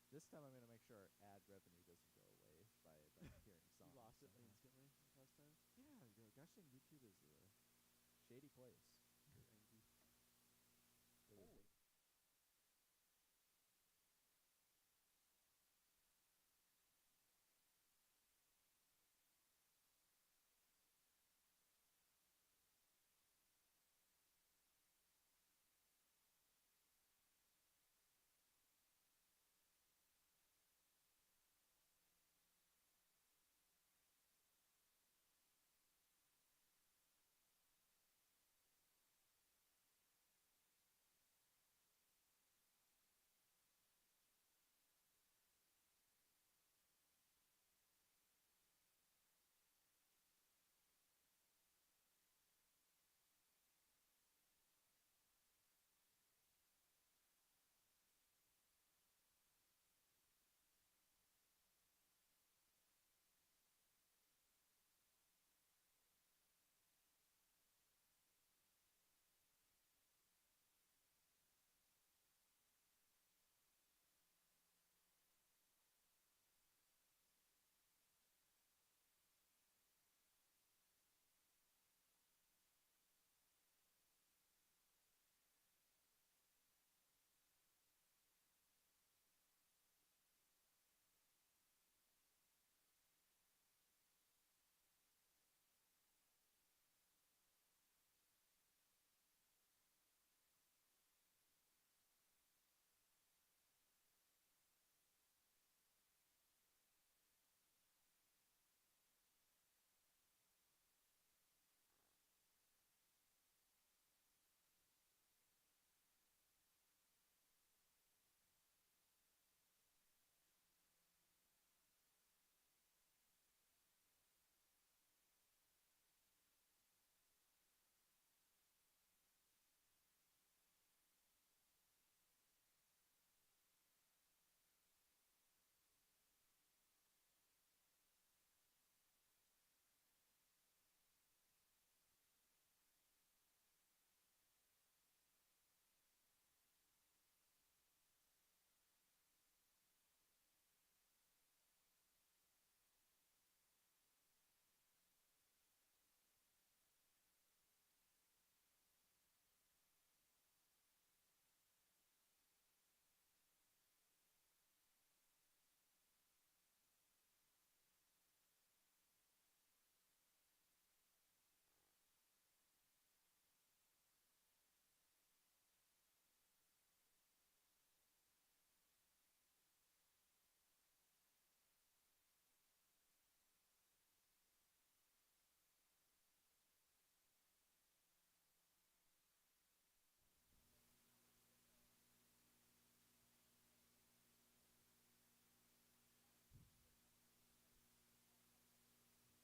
This time I'm going to make sure our ad revenue doesn't go away by hearing songs. You lost it instantly last time. Yeah, gosh dang, YouTube is a shady place. Angie. Holy.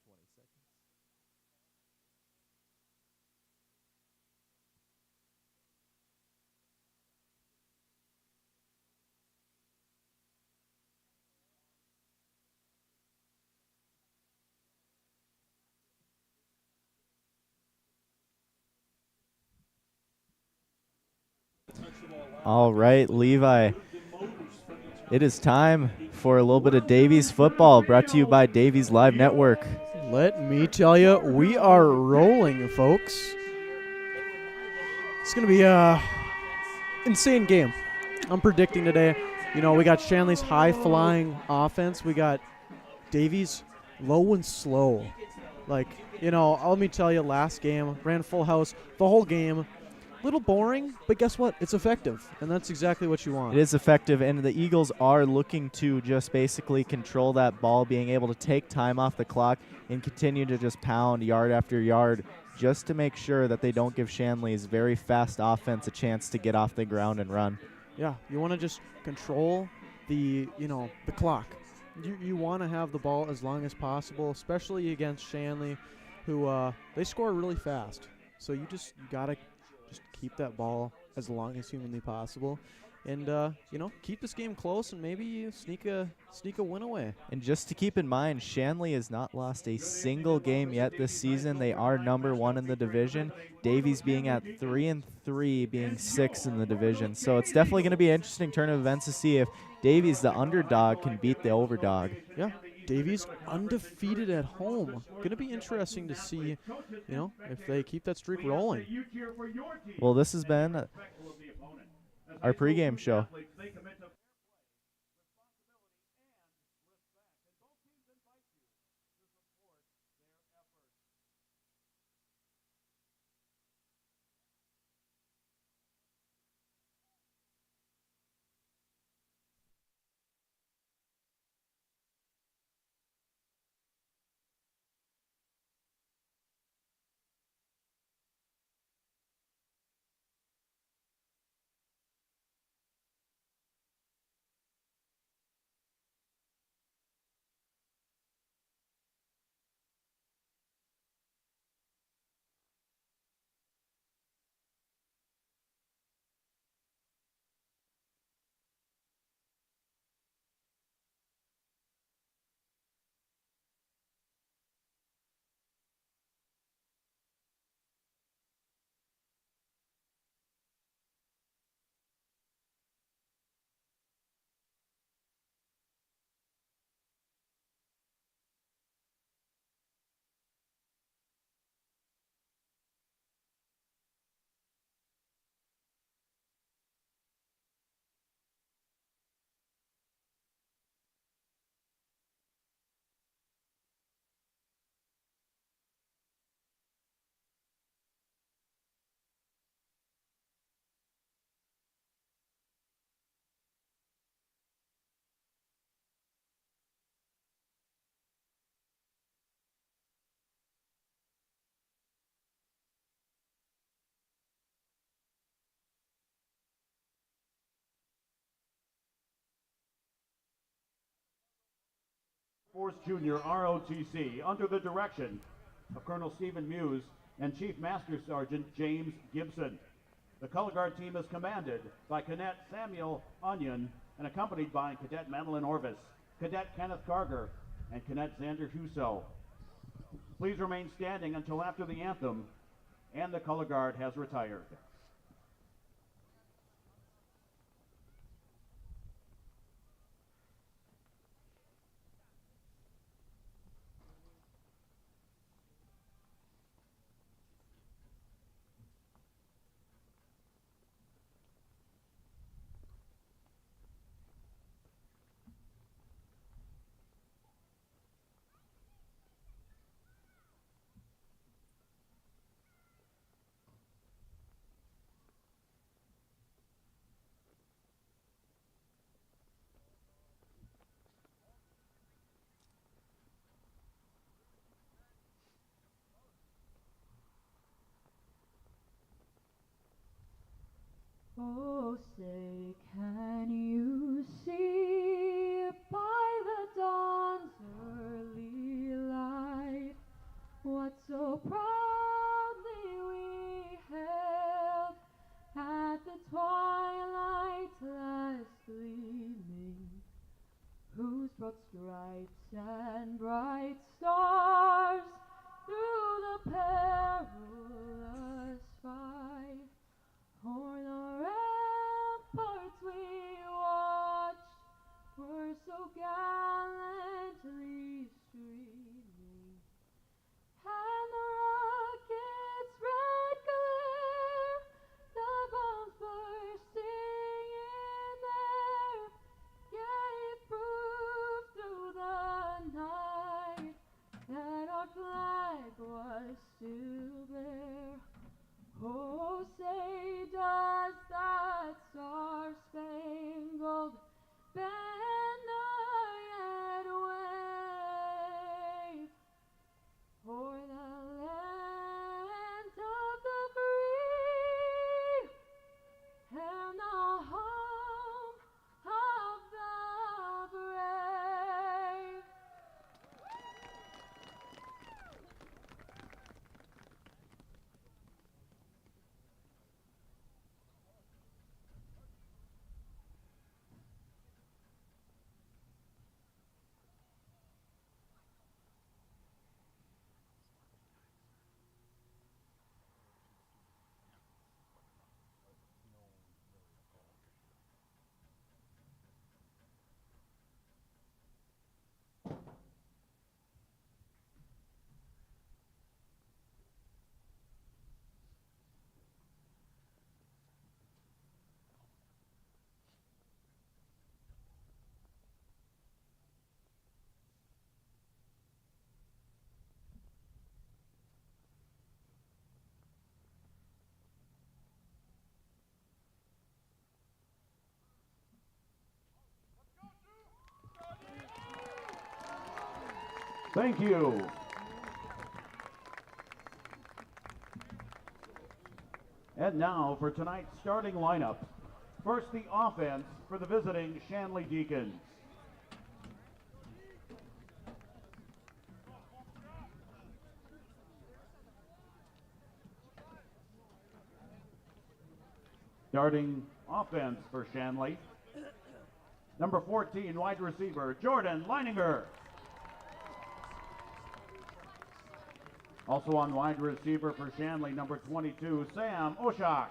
20 seconds. All right, Levi. It is time for a little bit of Davies football, brought to you by Davies Live Network. Let me tell you, we are rolling, folks. It's going to be a insane game. I'm predicting today. You know, we got Shanley's high-flying offense. We got Davies low and slow. Like, you know, let me tell you, last game, ran full house the whole game. Little boring, but guess what? It's effective, and that's exactly what you want. It is effective, and the Eagles are looking to just basically control that ball, being able to take time off the clock and continue to just pound yard after yard just to make sure that they don't give Shanley's very fast offense a chance to get off the ground and run. Yeah, you want to just control the clock. You want to have the ball as long as possible, especially against Shanley, who they score really fast. So you gotta just keep that ball as long as humanly possible, and keep this game close and maybe you sneak a win away. And just to keep in mind, Shanley has not lost a single game yet this season. They are #1 in the division. Davies being at 3-3, being 6th in the division. So it's definitely going to be an interesting turn of events to see if Davies, the underdog, can beat the overdog. Yeah, Davies undefeated at home. Going to be interesting to see, if they keep that streak rolling. Well, this has been our pregame show. Force Junior ROTC under the direction of Colonel Stephen Muse and Chief Master Sergeant James Gibson. The color guard team is commanded by Cadet Samuel Onion and accompanied by Cadet Madeline Orvis, Cadet Kenneth Carger, and Cadet Xander Huso. Please remain standing until after the anthem and the color guard has retired. Oh, say, can you see by the dawn's early light what so proudly we hailed at the twilight's last gleaming, whose broad stripes and bright stars through the perilous fight o'er the ramparts we watched Thank you. And now for tonight's starting lineup. First, the offense for the visiting Shanley Deacons. Starting offense for Shanley. Number 14, wide receiver, Jordan Leininger. Also on wide receiver for Shanley, number 22, Sam Oshak.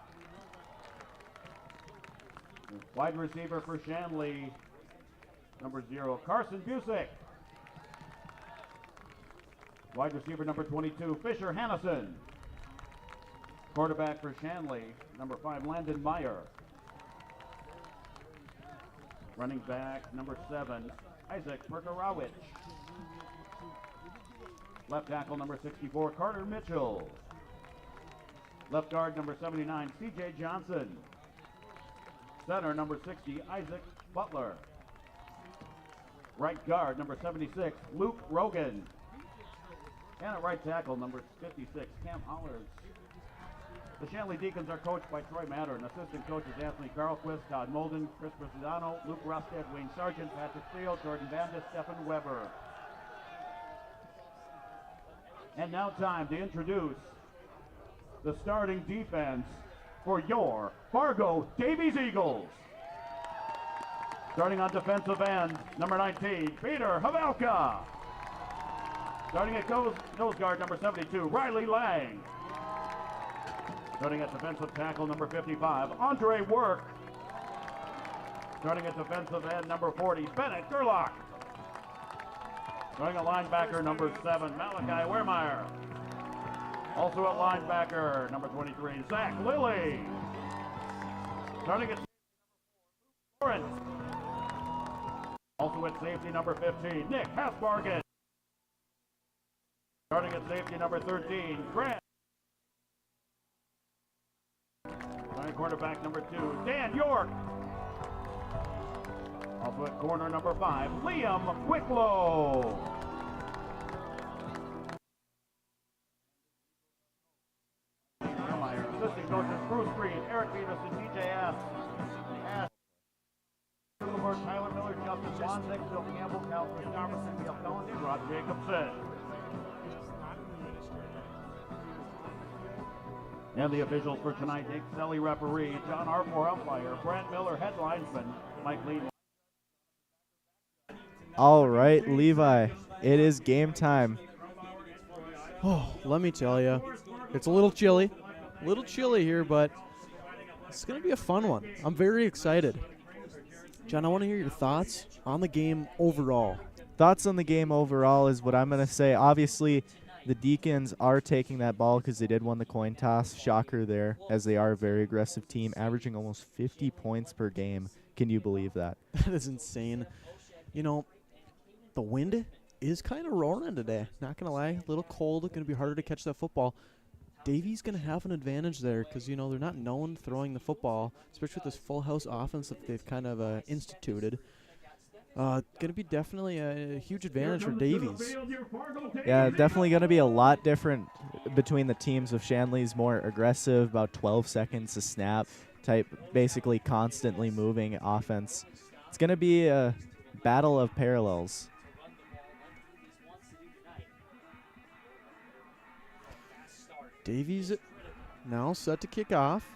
Wide receiver for Shanley, number 0, Carson Busick. Wide receiver number 22, Fisher Hannison. Quarterback for Shanley, number 5, Landon Meyer. Running back number 7, Isaac Perkarowicz. Left tackle number 64, Carter Mitchell. Left guard number 79, CJ Johnson. Center number 60, Isaac Butler. Right guard number 76, Luke Rogan. And at right tackle number 56, Cam Hollers. The Shanley Deacons are coached by Troy Mattern. Assistant coaches Anthony Carlquist, Todd Molden, Chris Presidano, Luke Rusted, Wayne Sargent, Patrick Steele, Jordan Vandis, Stephen Weber. And now time to introduce the starting defense for your Fargo Davies Eagles. Starting on defensive end, number 19, Peter Havelka. Starting at nose guard, number 72, Riley Lang. Starting at defensive tackle, number 55, Andre Work. Starting at defensive end, number 40, Bennett Gerlach. Starting at linebacker, number 7, Malachi Wehrmeyer. Also at linebacker, number 23, Zach Lilly. Starting at Lawrence. Also at safety, number 15, Nick Hasbargen. Starting at safety, number 13, Grant. Starting quarterback, number 2, Dan York. Also at corner, number 5, Liam Wicklow. Assistant coaches Bruce Green, Eric Beavis, and DJ S. Tyler Miller, Justin Bonzik, Bill Campbell, Cal Christopherson, Neil Cullen, and Rob Jacobson. And the officials for tonight: Nick Selly, referee; John Armour, umpire; Brent Miller, head linesman; Mike Lee. All right, Levi, it is game time. Oh, let me tell you, it's a little chilly here, but it's going to be a fun one. I'm very excited. John, I want to hear your thoughts on the game overall. Thoughts on the game overall is what I'm going to say. Obviously, the Deacons are taking that ball because they did win the coin toss. Shocker there, as they are a very aggressive team, averaging almost 50 points per game. Can you believe that? That is insane. You know, the wind is kind of roaring today. Not going to lie, a little cold. Going to be harder to catch that football. Davies going to have an advantage there because, you know, they're not known throwing the football, especially with this full house offense that they've kind of instituted. Going to be definitely a huge advantage for Davies. Yeah, definitely going to be a lot different between the teams. Of Shanley's more aggressive, about 12 seconds a snap type, basically constantly moving offense. It's going to be a battle of parallels. Davies now set to kick off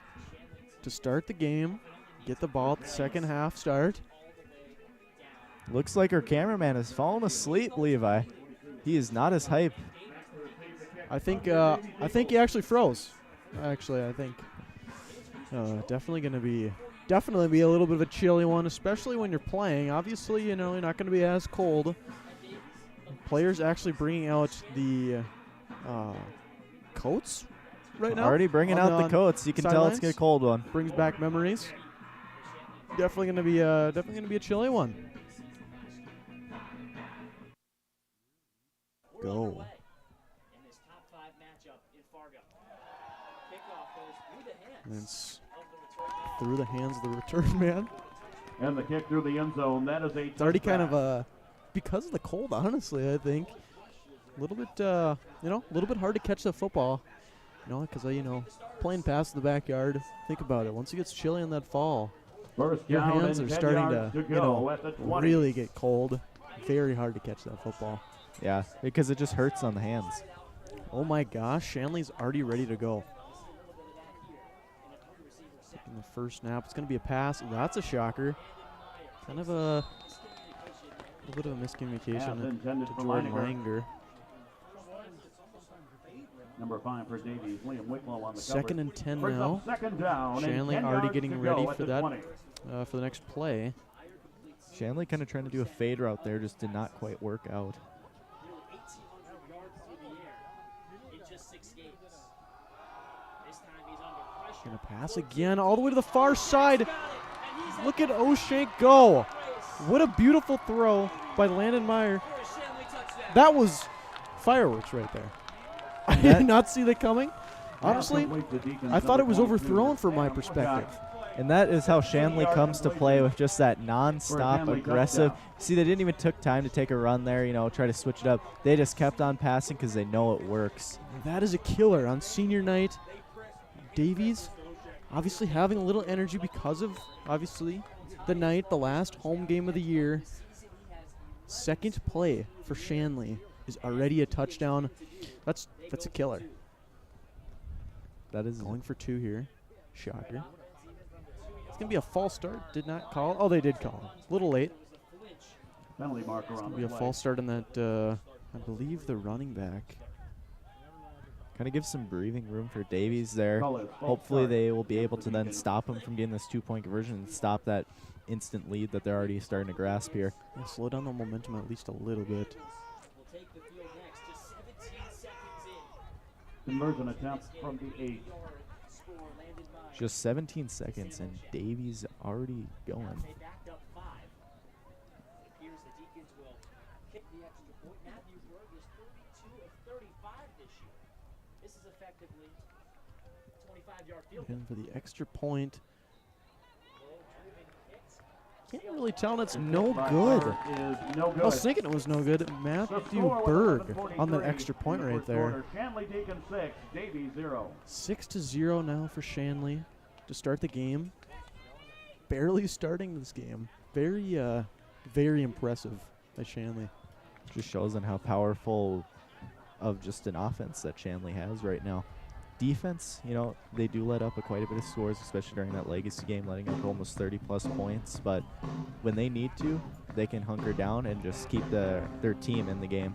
to start the game. Get the ball at the second half start. Looks like our cameraman has fallen asleep, Levi. He is not as hype. I think he actually froze. Actually, I think definitely going to be a little bit of a chilly one, especially when you're playing. Obviously, you know, you're not going to be as cold. Players actually bringing out the coats right now. Already bringing out the coats. You can tell it's a cold one. Brings back memories. Definitely going to be a chilly one. Go. And it's through the hands of the return man. And the kick through the end zone. That is a It's already kind of because of the cold, honestly, I think. A little bit, you know, a little bit hard to catch that football. You know, because, you know, playing past the backyard, think about it. Once it gets chilly in that fall, your hands are starting to, you know, really get cold. Very hard to catch that football. Yeah, because it just hurts on the hands. Oh my gosh, Shanley's already ready to go. Taking the first snap. It's going to be a pass. That's a shocker. Kind of a little bit of a miscommunication to Jordan Langer. Number 5 for Davies, Liam Wicklow on the Second and 10 Brings now. up second down. Shanley and 10 already yards getting to ready go at for the that 20. for the next play. Shanley kind of trying to do a fade route there, just did not quite work out. Gonna pass again all the way to the far side. Look at O'Shank go. What a beautiful throw by Landon Meyer. That was fireworks right there. I did not see that coming. Honestly, I thought it was overthrown from my perspective. And that is how Shanley comes to play, with just that non-stop aggressive. See, they didn't even took time to take a run there, you know, try to switch it up. They just kept on passing because they know it works. That is a killer on senior night. Davies obviously having a little energy because of, obviously, the night, the last home game of the year. Second play for Shanley is already a touchdown. That's a killer. That is going for 2 here. Shocker. It's going to be a false start. Did not call. Oh, they did call. A little late. Penalty marker on It's going to be a false start on that, I believe, the running back. Kind of gives some breathing room for Davies there. Hopefully they will be able to then stop him from getting this 2-point conversion and stop that instant lead that they're already starting to grasp here. Yeah, slow down the momentum at least a little bit. Conversion attempt from the 8. Just 17 seconds and Davies already going. And for the extra point. Can't really tell. It's no good. I was thinking it was no good. Matthew Berg on that extra point right there. 6-0 now for Shanley to start the game. Barely starting this game. Very impressive by Shanley. Just shows on how powerful of just an offense that Shanley has right now. Defense, you know, they do let up quite a bit of scores, especially during that legacy game, letting up almost 30-plus points. But when they need to, they can hunker down and just keep their team in the game.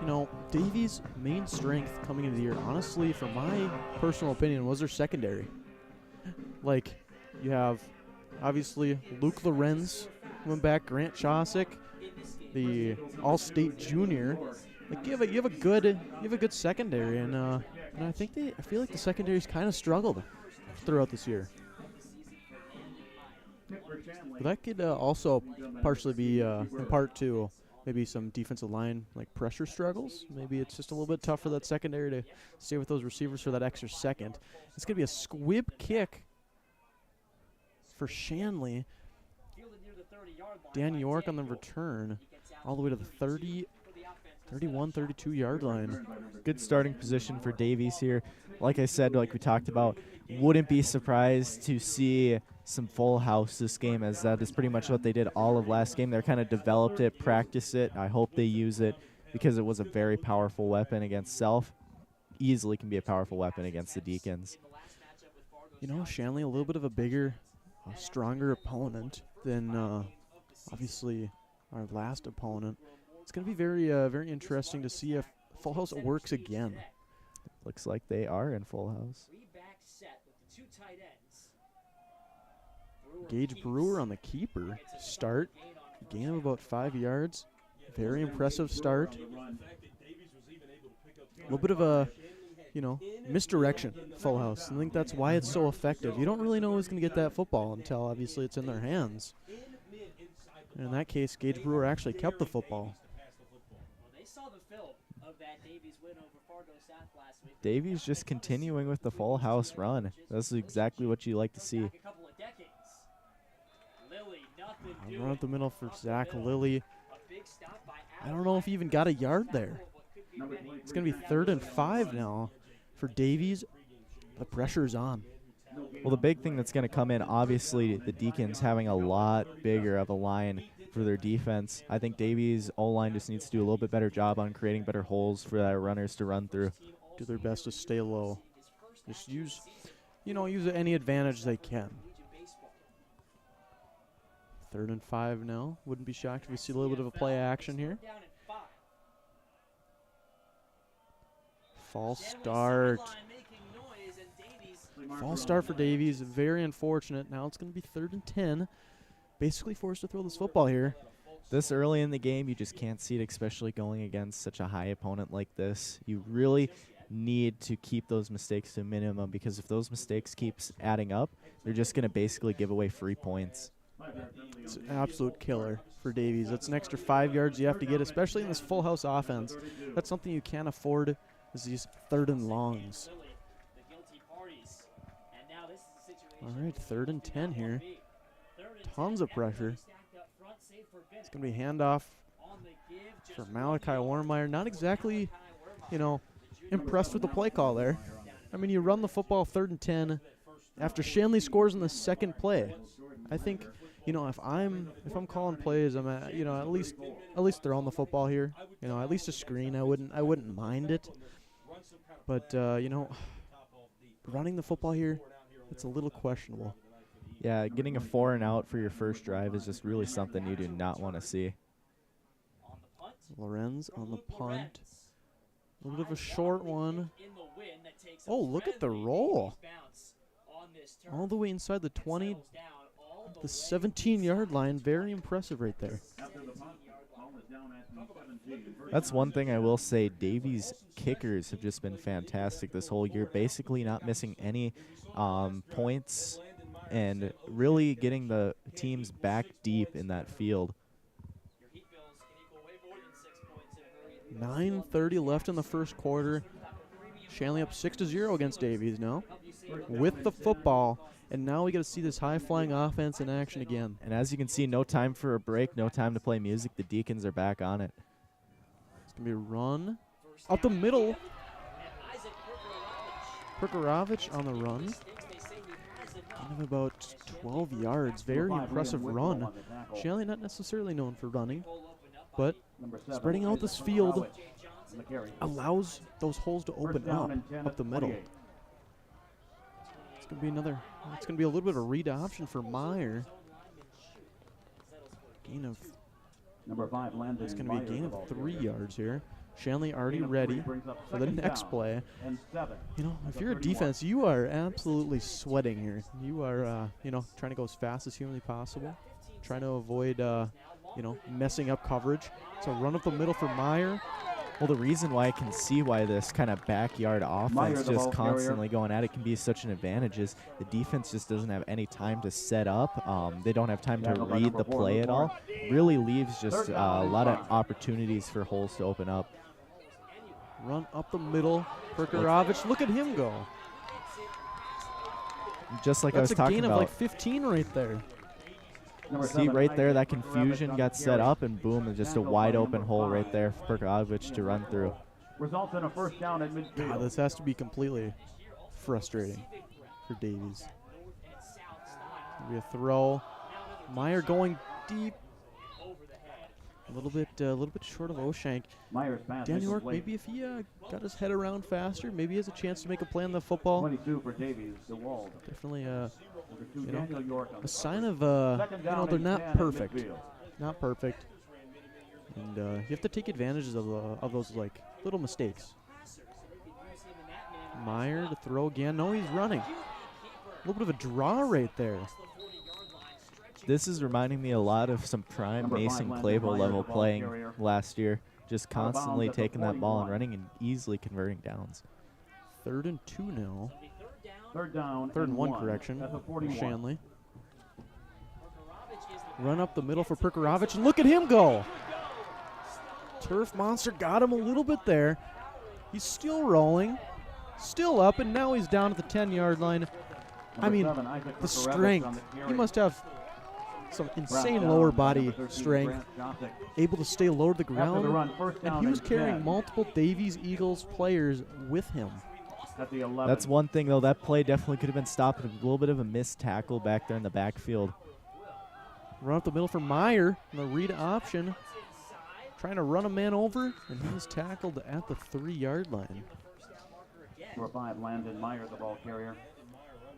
You know, Davies' main strength coming into the year, honestly, from my personal opinion, was their secondary. Like, you have, obviously, Luke Lorenz went back, Grant Chosick, the All-State junior. Like you have a good secondary, and I feel like the secondary's kind of struggled throughout this year. But that could also partially be in part to maybe some defensive line like pressure struggles. Maybe it's just a little bit tough for that secondary to stay with those receivers for that extra second. It's gonna be a squib kick for Shanley. Dan York on the return, all the way to the 31, 32-yard line. Good starting position for Davies here. Like I said, like we talked about, wouldn't be surprised to see some full house this game, as that is pretty much what they did all of last game. They kind of developed it, practiced it. I hope they use it because it was a very powerful weapon against Self. Easily can be a powerful weapon against the Deacons. You know, Shanley, a little bit of a bigger, stronger opponent than obviously our last opponent. It's going to be very interesting to see if Full House works again. Looks like they are in Full House. Gage Brewer on the keeper start. Gain of about 5 yards. Very impressive start. A little bit of a, misdirection, Full House. I think that's why it's so effective. You don't really know who's going to get that football until obviously it's in their hands. And in that case, Gage Brewer actually kept the football. Davies just continuing with the Full House run. This is exactly what you like to see. Run up the middle for Zach Lilly. I don't know if he even got a yard there. It's going to be 3rd and 5 now for Davies. The pressure's on. Well, the big thing that's going to come in, obviously, the Deacons having a lot bigger of a line for their defense. I think Davies' O-line just needs to do a little bit better job on creating better holes for their runners to run through. Do their best to stay low. Just use any advantage they can. 3rd and 5 now. Wouldn't be shocked if we see a little bit of a play action here. False start. False start for Davies. Very unfortunate. Now it's going to be 3rd and 10. Basically forced to throw this football here. This early in the game, you just can't see it, especially going against such a high opponent like this. You really need to keep those mistakes to a minimum, because if those mistakes keeps adding up, they're just going to basically give away free points. It's an absolute killer for Davies. That's an extra 5 yards you have to get, especially in this full house offense. That's something you can't afford, is these 3rd and longs. All right, 3rd and 10 here. Tons of pressure. It's going to be handoff for Malachi Warmeyer. Not exactly, impressed with the play call there. I mean, you run the football 3rd and 10 after Shanley scores in the second play. I think, if I'm calling plays, I'm at least throwing the football here. At least a screen. I wouldn't mind it. But running the football here, it's a little questionable. Yeah, getting a 4 and out for your first drive is just really something you do not want to see. Lorenz on the punt. A little bit of a short one. Oh, look at the roll. All the way inside the 20, the 17-yard line. Very impressive right there. That's one thing I will say. Davies' kickers have just been fantastic this whole year, basically not missing any points and really getting the teams back deep in that field. 9:30 left in the first quarter. Shanley up 6-0 against Davies now with the football. And now we got to see this high-flying offense in action again. And as you can see, no time for a break, no time to play music. The Deacons are back on it. It's going to be a run up the middle. Perkarovich on the run. Kind of about 12 yards. Very impressive run. Shanley not necessarily known for running, but spreading out this field allows those holes to open up the middle. It's going to be a little bit of a read option for Meyer. Gain of It's going to be a gain of 3 yards here. Shanley already ready for the next play. If you're a defense, you are absolutely sweating here. You are, trying to go as fast as humanly possible, trying to avoid, messing up coverage. So run up the middle for Meyer. Well, the reason why I can see why this kind of backyard offense just constantly going at it can be such an advantage is the defense just doesn't have any time to set up. They don't have time to read the play at all. Really leaves just a lot of opportunities for holes to open up. Run up the middle. Perkarovich, look at him go. Just like I was talking about. That's a gain of like 15 right there. See right there, that confusion got set up, and boom, it's just a wide open hole right there for Perkarovich to run through. Results in a first down at midfield. God, this has to be completely frustrating for Davies. Be a throw. Meyer going deep. A little bit short of O'Shank. Dan York, maybe if he got his head around faster, maybe he has a chance to make a play on the football. 22 for Davies. Definitely a sign of they're not perfect. Not perfect. And you have to take advantages of those like little mistakes. Meyer to throw again. No, he's running. A little bit of a draw right there. This is reminding me a lot of some prime Mason Clayville level playing last year. Just constantly taking that ball and running and easily converting downs. 3rd and 2 now. Third down. 3rd and 1 correction. Shanley. Run up the middle for Perkarovich. And look at him go. Turf Monster got him a little bit there. He's still rolling. Still up, and now he's down at the 10-yard line. I mean, the strength. He must have some insane lower body strength, able to stay low to the ground, and he was carrying multiple Davies Eagles players with him. That's one thing, though. That play definitely could have been stopped. A little bit of a missed tackle back there in the backfield. Run up the middle for Meyer in the read option. Trying to run a man over, and he was tackled at the 3-yard line. Number 5, Landon Meyer, the ball carrier.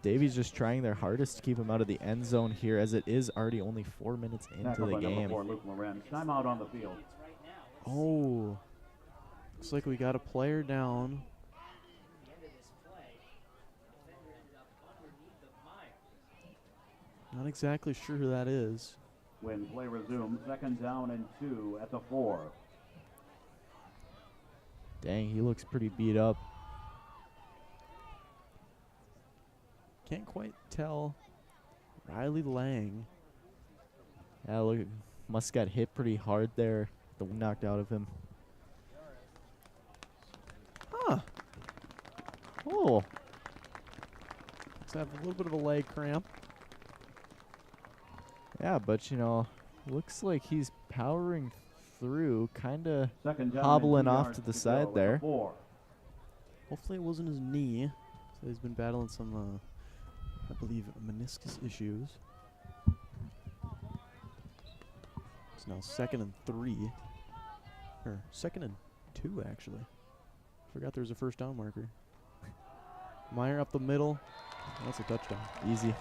Davies just trying their hardest to keep him out of the end zone here, as it is already only 4 minutes into the game. Number 4, Luke Lorenz. Timeout on the field. Oh, looks like we got a player down. Not exactly sure who that is. When play resumes, 2nd down and 2 at the 4. Dang, he looks pretty beat up. Can't quite tell. Riley Lang. Yeah, look, must got hit pretty hard there. The wind knocked out of him. Huh. Oh. Let's have a little bit of a leg cramp. Yeah, but, you know, looks like he's powering through, kind of 2nd down hobbling and 2 off yards to the go side at the there. 4. Hopefully it wasn't his knee. So he's been battling some, I believe, meniscus issues. It's now 2nd and 3. Or 2nd and 2, actually. Forgot there was a first down marker. Meyer up the middle. That's a touchdown. Easy.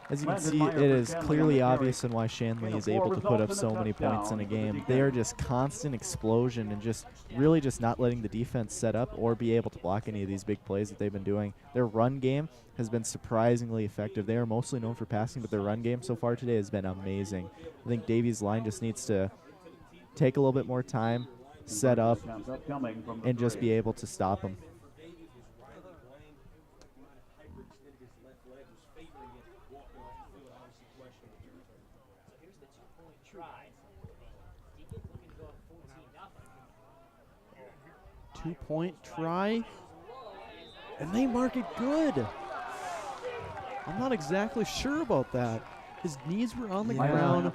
As you can see, it is clearly obvious in why Shanley is able to put up so many points in a game. They are just constant explosion and just really just not letting the defense set up or be able to block any of these big plays that they've been doing. Their run game has been surprisingly effective. They are mostly known for passing, but their run game so far today has been amazing. I think Davies' line just needs to take a little bit more time, set up, and just be able to stop them. Two-point try, and they mark it good. I'm not exactly sure about that. His knees were on the ground,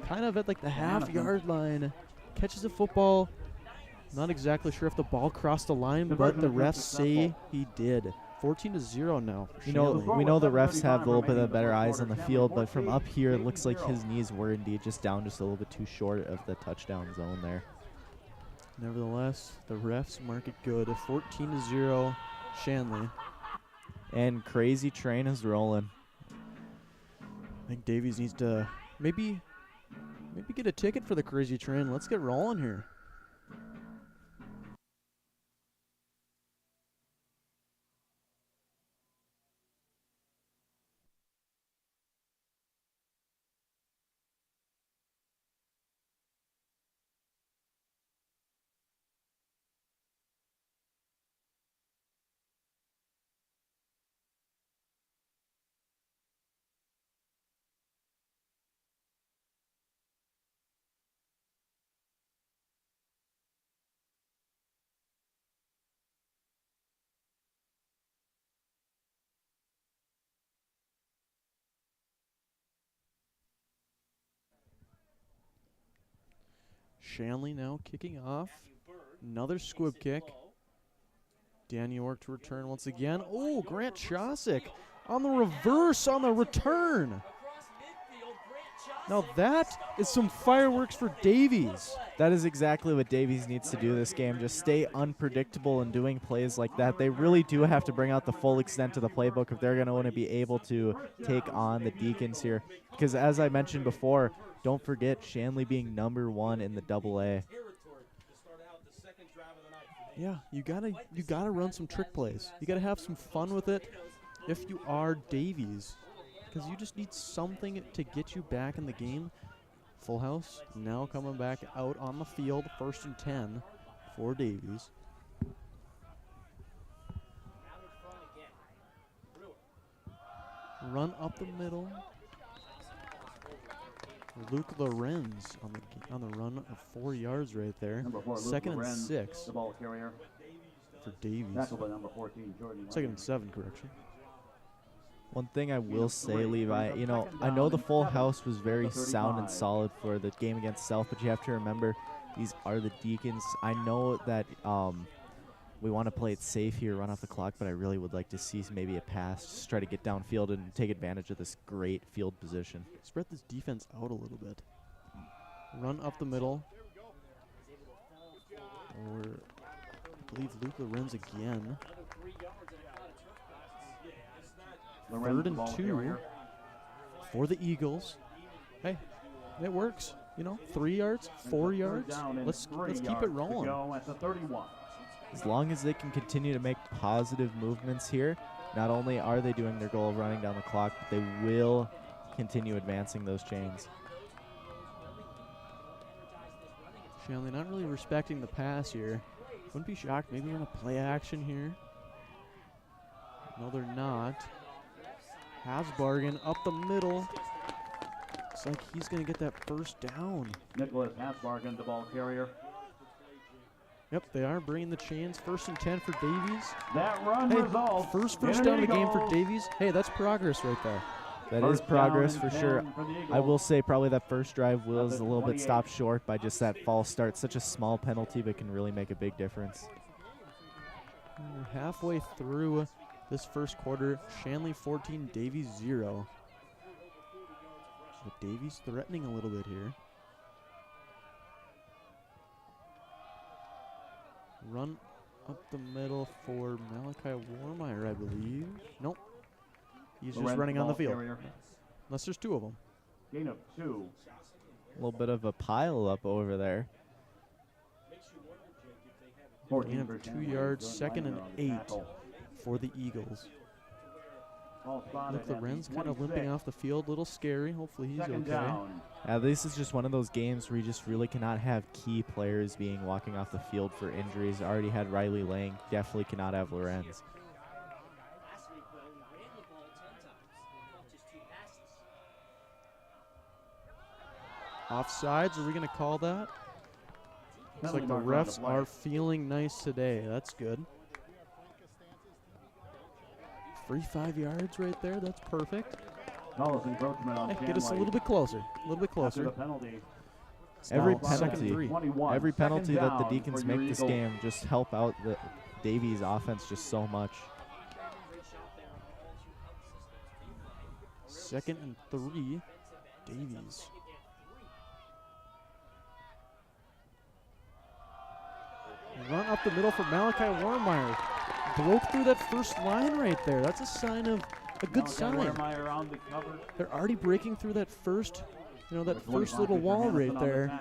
kind of at like the half-yard line. Catches the football. Not exactly sure if the ball crossed the line, but the refs say he did. 14-0 now. You know, we know the refs have a little bit of better eyes on the field, but from up here, it looks like his knees were indeed just down just a little bit too short of the touchdown zone there. Nevertheless, the refs mark it good. 14-0, Shanley. And Crazy Train is rolling. I think Davies needs to maybe get a ticket for the Crazy Train. Let's get rolling here. Shanley now kicking off. Another squib kick. Dan York to return once again. Oh, Grant Chosick on the reverse on the return. Now that is some fireworks for Davies. That is exactly what Davies needs to do this game. Just stay unpredictable in doing plays like that. They really do have to bring out the full extent of the playbook if they're going to want to be able to take on the Deacons here. Because as I mentioned before, don't forget Shanley being #1 in the AA. Yeah, you gotta run some trick plays. You gotta have some fun with it if you are Davies, because you just need something to get you back in the game. Full house now coming back out on the field, 1st and 10 for Davies. Run up the middle. Luke Lorenz on the run of 4 yards right there. 2nd and 6 the ball carrier for Davies. Tackled by number 14, Jordan. 2nd and 7, correction. One thing I will say, Levi, you know, I know the full house was very sound and solid for the game against South, but you have to remember these are the Deacons. I know that we want to play it safe here, run off the clock, but I really would like to see maybe a pass, just try to get downfield and take advantage of this great field position. Spread this defense out a little bit. Run up the middle. Or I believe Luke Lorenz again. Third and 2 for the Eagles. Hey, it works. You know, 3 yards, 4 yards. Let's keep it rolling. As long as they can continue to make positive movements here, not only are they doing their goal of running down the clock, but they will continue advancing those chains. Shanley not really respecting the pass here. Wouldn't be shocked. Maybe we're going to play action here. No, they're not. Hasbargen up the middle. Looks like he's going to get that first down. Nicholas Hasbargen, the ball carrier. Yep, they are bringing the chains. 1st and 10 for Davies. That run results. First down of the game for Davies. Hey, that's progress right there. That is progress for sure. I will say probably that first drive was a little bit stopped short by just that false start. Such a small penalty, but can really make a big difference. We're halfway through this first quarter. Shanley 14, Davies 0. But Davies threatening a little bit here. Run up the middle for Malachi Warmeyer, I believe. Nope. He's just running on the field. Unless there's 2 of them. Gain of 2. A little bit of a pile up over there. Gain of 2 yards, 2nd and 8 for the Eagles. Look, Lorenz kind of limping off the field, a little scary. Hopefully he's okay. This is just one of those games where you just really cannot have key players walking off the field for injuries. Already had Riley Lang, definitely cannot have Lorenz. Offsides, are we going to call that? Looks like the refs are feeling nice today. That's good. Free 5 yards right there. That's perfect. Hey, get us a little bit closer. A little bit closer. Every penalty that the Deacons make this game just help out the Davies offense just so much. 2nd and 3, Davies. Run up the middle for Malachi Warmeyer. Broke through that first line right there. That's a sign of a good sign. They're already breaking through that first, that first little wall right there.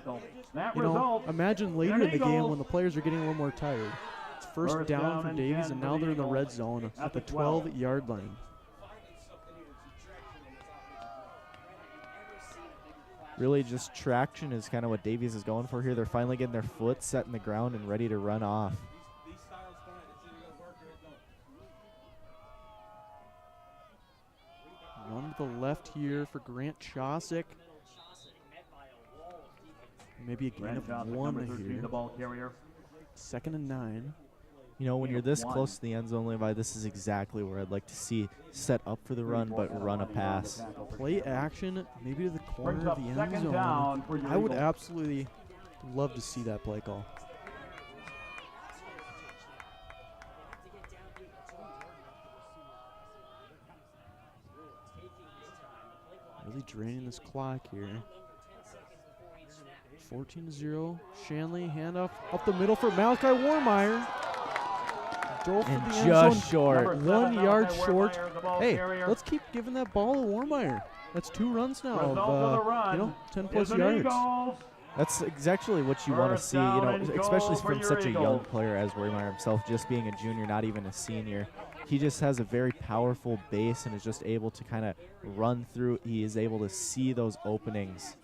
Imagine later in the game when the players are getting a little more tired. It's first down for Davies, and now they're in the red zone at the 12-yard line. Really just traction is kind of what Davies is going for here. They're finally getting their foot set in the ground and ready to run off. Run to the left here for Grant Chosick. Maybe a gain of 1 here. 2nd and 9. When you're this close to the end zone, Levi, this is exactly where I'd like to see set up for the run, but run a pass. Play action, maybe to the corner of the end zone. I would absolutely love to see that play call. Really draining this clock here. 14-0. Shanley, handoff up the middle for Malachi Warmeyer. And just short. 1 yard short. Hey, let's keep giving that ball to Warmeyer. That's 2 runs now of 10-plus yards. That's exactly what you want to see, especially from such a young player as Warmeyer himself, just being a junior, not even a senior. He just has a very powerful base and is just able to kind of run through. He is able to see those openings.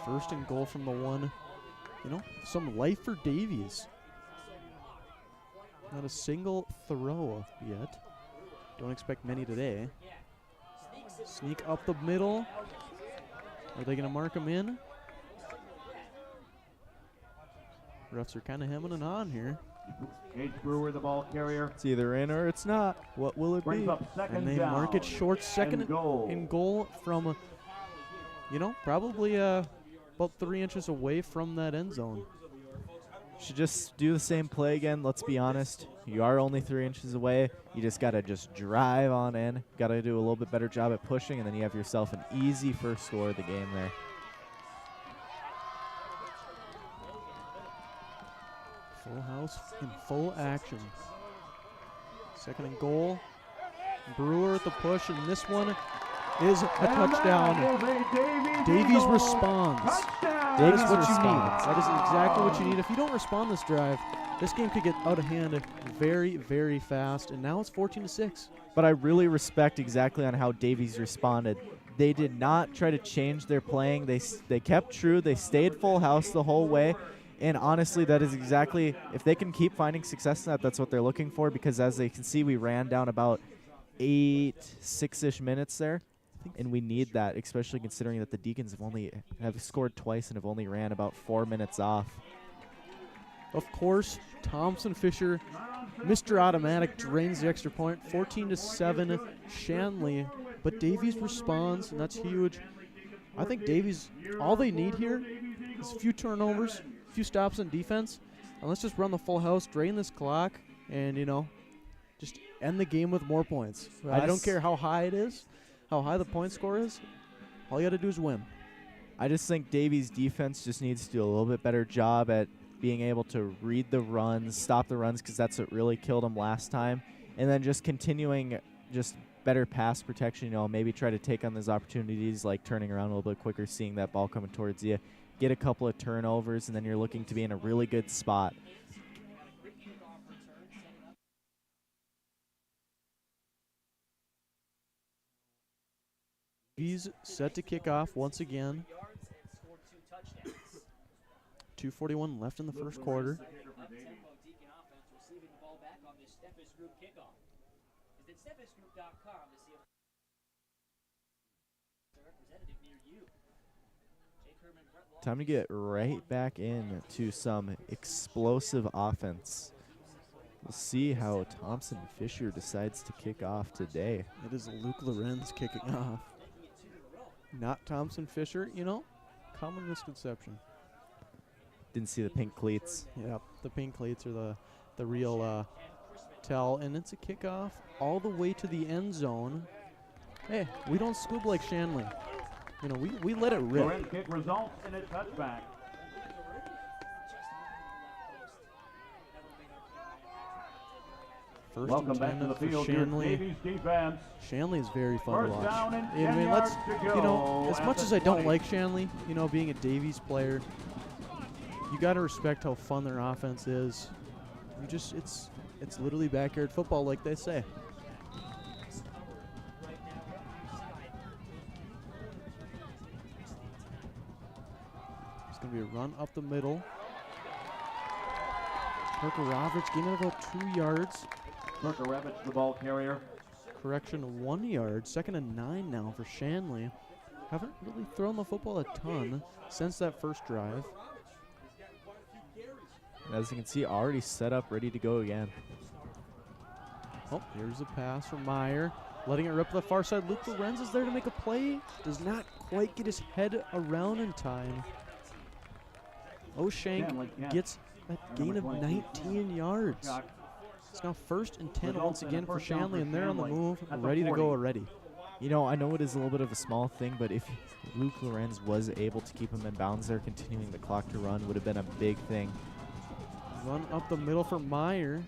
1st and goal from the 1. Some life for Davies. Not a single throw yet. Don't expect many today. Sneak up the middle. Are they going to mark him in? Refs are kind of hemming and on here. Gage Brewer, the ball carrier. It's either in or it's not. What will it Brings be? up second And they down. mark it short, second and goal. in goal from, probably about 3 inches away from that end zone. Should just do the same play again. Let's be honest. You are only 3 inches away. You just got to just drive on in. Got to do a little bit better job at pushing, and then you have yourself an easy first score of the game there. Full house in full action. Second and goal. Brewer at the push, and this one is a touchdown. Davies responds. That is what you need. That is exactly what you need. If you don't respond this drive, this game could get out of hand very, very fast, and now it's 14-6. But I really respect exactly on how Davies responded. They did not try to change their playing. They kept true. They stayed full house the whole way. And honestly, that is exactly, if they can keep finding success in that, that's what they're looking for, because as they can see, we ran down about 6-ish minutes there. And we need that, especially considering that the Deacons have scored twice and have only ran about 4 minutes off. Of course, Thompson Fisher, Mr. Automatic, drains the extra point. 14-7, Shanley. But Davies responds, and that's huge. I think Davies, all they need here is a few turnovers, a few stops in defense, and let's just run the full house, drain this clock, and, just end the game with more points. I don't care how high it is, how high the point score is. All you got to do is win. I just think Davies' defense just needs to do a little bit better job at being able to read the runs, stop the runs, because that's what really killed them last time, and then just continuing just better pass protection, maybe try to take on those opportunities like turning around a little bit quicker, seeing that ball coming towards you, get a couple of turnovers, and then you're looking to be in a really good spot. He's set to kick off once again. 2:41 left in the first quarter. Time to get right back into some explosive offense. We'll see how Thompson Fisher decides to kick off today. It is Luke Lorenz kicking off. Not Thompson Fisher, common misconception. Didn't see the pink cleats. Yep, the pink cleats are the real tell, and it's a kickoff all the way to the end zone. Hey, we don't scoop like Shanley. We let it rip. Lorenz kick results in a touchback. First Welcome and back 10 to the for field. Shanley. Davies defense. Shanley is very fun First to watch. down and 10 I mean, yards to go as at much the as I don't 20. like Shanley, being a Davies player, you got to respect how fun their offense is. It's literally backyard football, like they say. It's going to be a run up the middle. Parker Roberts gaining about 2 yards. Parker Roberts, the ball carrier. Correction, 1 yard. 2nd and 9 now for Shanley. Haven't really thrown the football a ton since that first drive. As you can see, already set up, ready to go again. Oh, here's a pass from Meyer. Letting it rip to the far side. Luke Lorenz is there to make a play. Does not quite get his head around in time. O'Shank gets that gain of 19 yards. It's now 1st and 10 once again for Shanley, and they're on the move, ready to go already. I know it is a little bit of a small thing, but if Luke Lorenz was able to keep him in bounds there, continuing the clock to run would have been a big thing. Run up the middle for Meyer.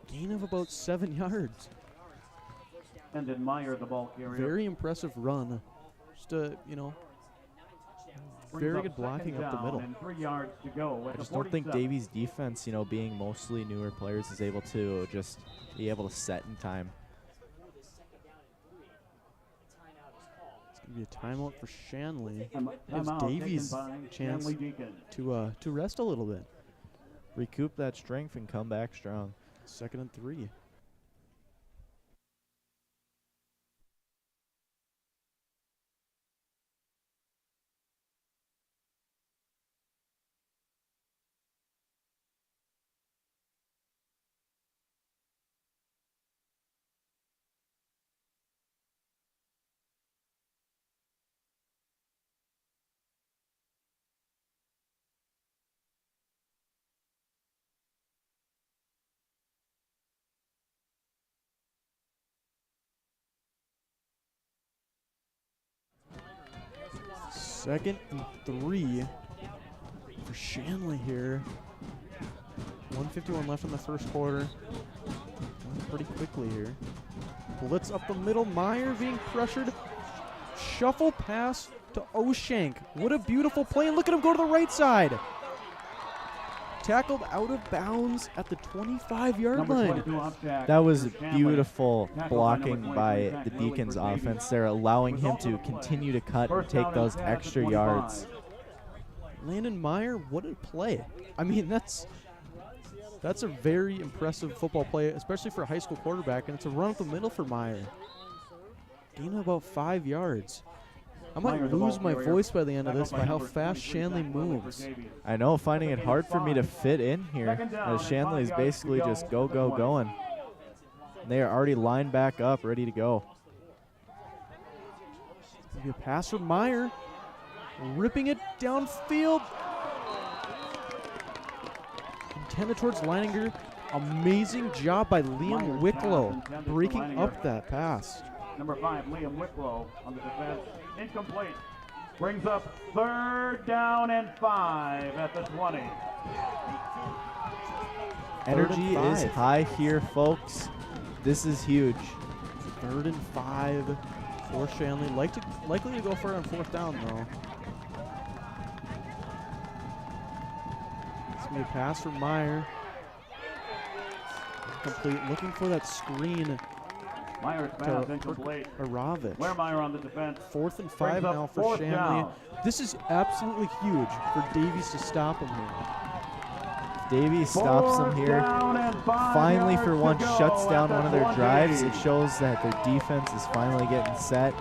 Gain of about 7 yards. And then Meyer, the ball carrier. Very impressive run. Just very good blocking up the middle. And 3 yards to go. I just don't think Davies' defense, being mostly newer players, is able to just be able to set in time. It's going to be a timeout for Shanley. Gives Timeout Davies taken by a chance Shanley Deacon. to rest a little bit. Recoup that strength and come back strong. 2nd and 3. 2nd and 3 for Shanley here. 1:51 left in the first quarter. Going pretty quickly here. Blitz up the middle. Meyer being pressured. Shuffle pass to O'Shank. What a beautiful play. And look at him go to the right side. Tackled out of bounds at the 25-yard line. That was beautiful blocking by the Deacons offense. They're allowing him to continue to cut and take those extra yards. Landon Meyer, what a play. I mean, that's a very impressive football play, especially for a high school quarterback, and it's a run up the middle for Meyer. Gain of about 5 yards. I might lose my voice by the end of this by how fast Shanley moves. I know, finding it hard for me to fit in here, as Shanley is basically just going. And they are already lined back up, ready to go. Maybe a pass from Meyer, ripping it downfield. Intended towards Leininger. Amazing job by Liam Wicklow breaking up that pass. Number 5, Liam Wicklow on the defense. Incomplete. Brings up 3rd down and 5 at the 20. Energy is high here, folks. This is huge. 3rd and 5 for Shanley. Likely to go for it on 4th down, though. It's going to be a pass from Meyer. Complete. Looking for that screen. Meyer's pass incomplete. Aravich. Meyer on the defense. 4th and 5 now for Shanley. Down. This is absolutely huge for Davies to stop him here. Davies stops them here. Finally, for once, shuts down one of their drives. It shows that their defense is finally getting set,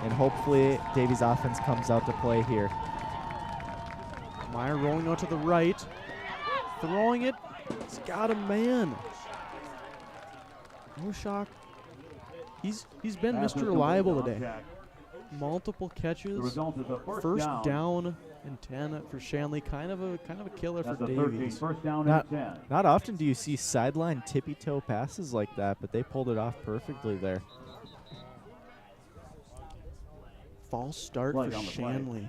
and hopefully Davies' offense comes out to play here. Meyer rolling out to the right. Throwing it. He's got a man. No shock. He's been Mr. Reliable today. Multiple catches. First down and 10 for Shanley. Kind of a killer for Davies. First down and 10. Not often do you see sideline tippy-toe passes like that, but they pulled it off perfectly there. False start for Shanley.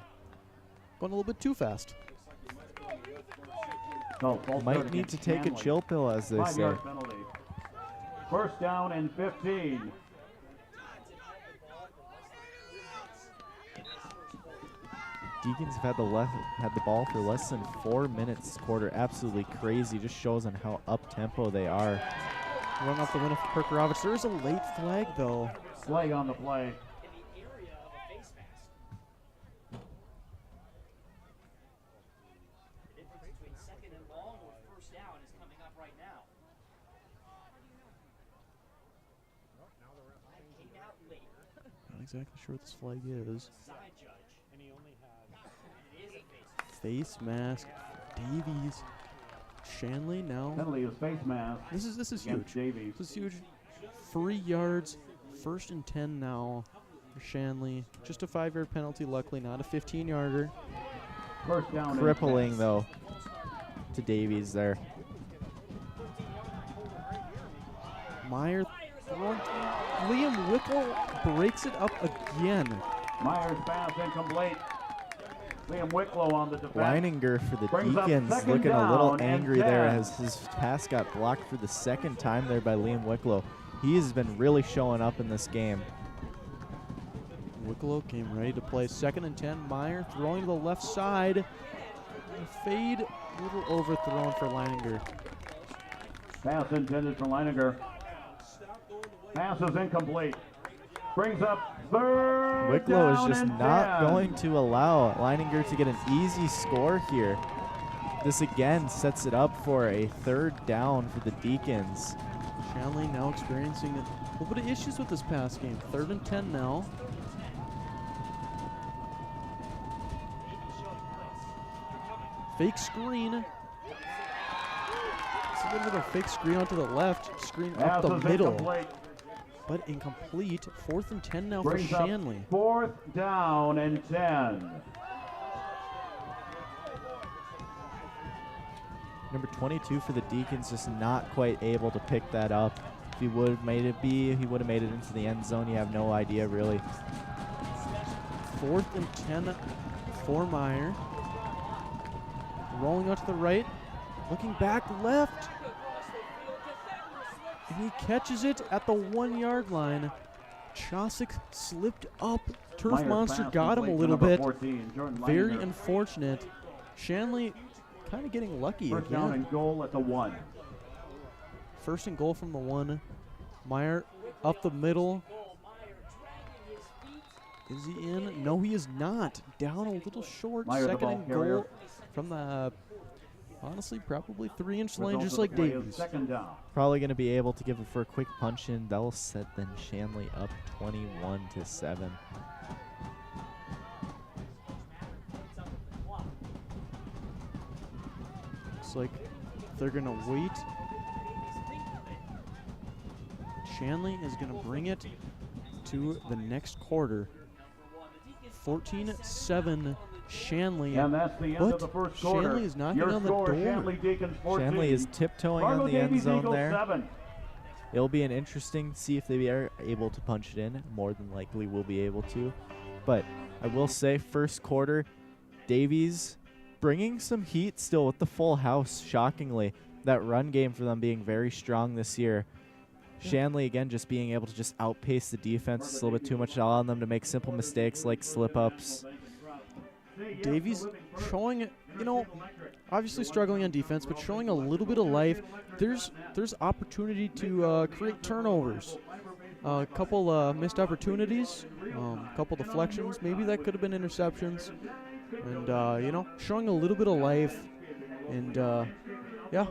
Going a little bit too fast. Might need to take a chill pill, as they say. First down and 15. Deacons have had the ball for less than 4 minutes this quarter. Absolutely crazy. Just shows on how up-tempo they are. Run off the middle for Perkarovich. There is a late flag, though. Flag on the play. Not exactly sure what this flag is. Face mask. Davies. Shanley now. Penalty is face mask. This is huge. Davies. This is huge. 3 yards. 1st and 10 now for Shanley. Just a 5-yard penalty, luckily, not a 15-yarder. First down. Crippling, though, to Davies there. Meyer throwing. Liam Wicklow breaks it up again. Meyer's pass incomplete. Liam Wicklow on the defense. Leininger for the Deacons looking a little angry there as his pass got blocked for the 2nd time there by Liam Wicklow. He has been really showing up in this game. Wicklow came ready to play. 2nd and 10. Meyer throwing to the left side. A fade, a little overthrown for Leininger. Pass intended for Leininger. Pass is incomplete. Brings up 3rd Wicklow is down just and not 10. going to allow Leininger to get an easy score here. This again sets it up for a 3rd down for the Deacons. Shanley now experiencing a little bit of issues with this pass game. 3rd and 10 now. Fake screen. It's a little bit of a fake screen onto the left. Screen up the middle. Incomplete. But incomplete. 4th and 10 now Brings for Shanley. 4th down and 10. Number 22 for the Deacons just not quite able to pick that up. If he would have made it he would have made it into the end zone. You have no idea, really. 4th and 10 for Meyer. Rolling out to the right, looking back left. And he catches it at the 1 yard line. Chosick slipped up. Turf Meyer's Monster pass got him a complete to little number bit. 14, Jordan Very Langer. unfortunate. Shanley kind of getting lucky First down again. and goal at the 1. First and goal from the 1. Meyer up the middle. Is he in? No, he is not. Down a little short. Meyer, the Second ball and carrier. goal from the, honestly, probably 3-inch lane, Result just of the like play is Davies. second down. Probably going to be able to give it for a quick punch in. That will set then Shanley up 21-7. Looks like they're going to wait. Shanley is going to bring it to the next quarter. 14-7 Shanley. And that's the end of But the first quarter. Shanley is knocking Your on the score, door. Shanley Deacons 14. Shanley is tiptoeing Fargo on the end Davies zone Eagles there. 7. It'll be an interesting to see if they are able to punch it in. More than likely will be able to. But I will say first quarter, Davies bringing some heat still with the full house, shockingly. That run game for them being very strong this year. Shanley, again, just being able to just outpace the defense. It's a little bit too much, allowing them to make simple mistakes like slip-ups. Davies showing, you know, obviously struggling on defense, but showing a little bit of life. There's opportunity to create turnovers. A couple missed opportunities, a couple deflections. Maybe that could have been interceptions. And, you know, showing a little bit of life. And, yeah.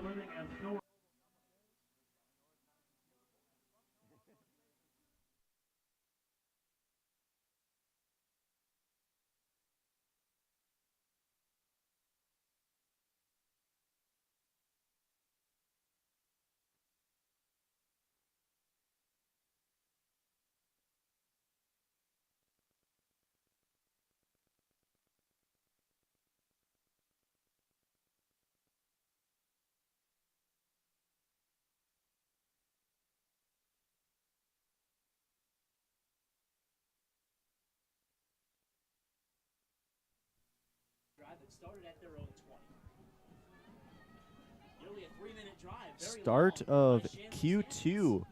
Start of Q2.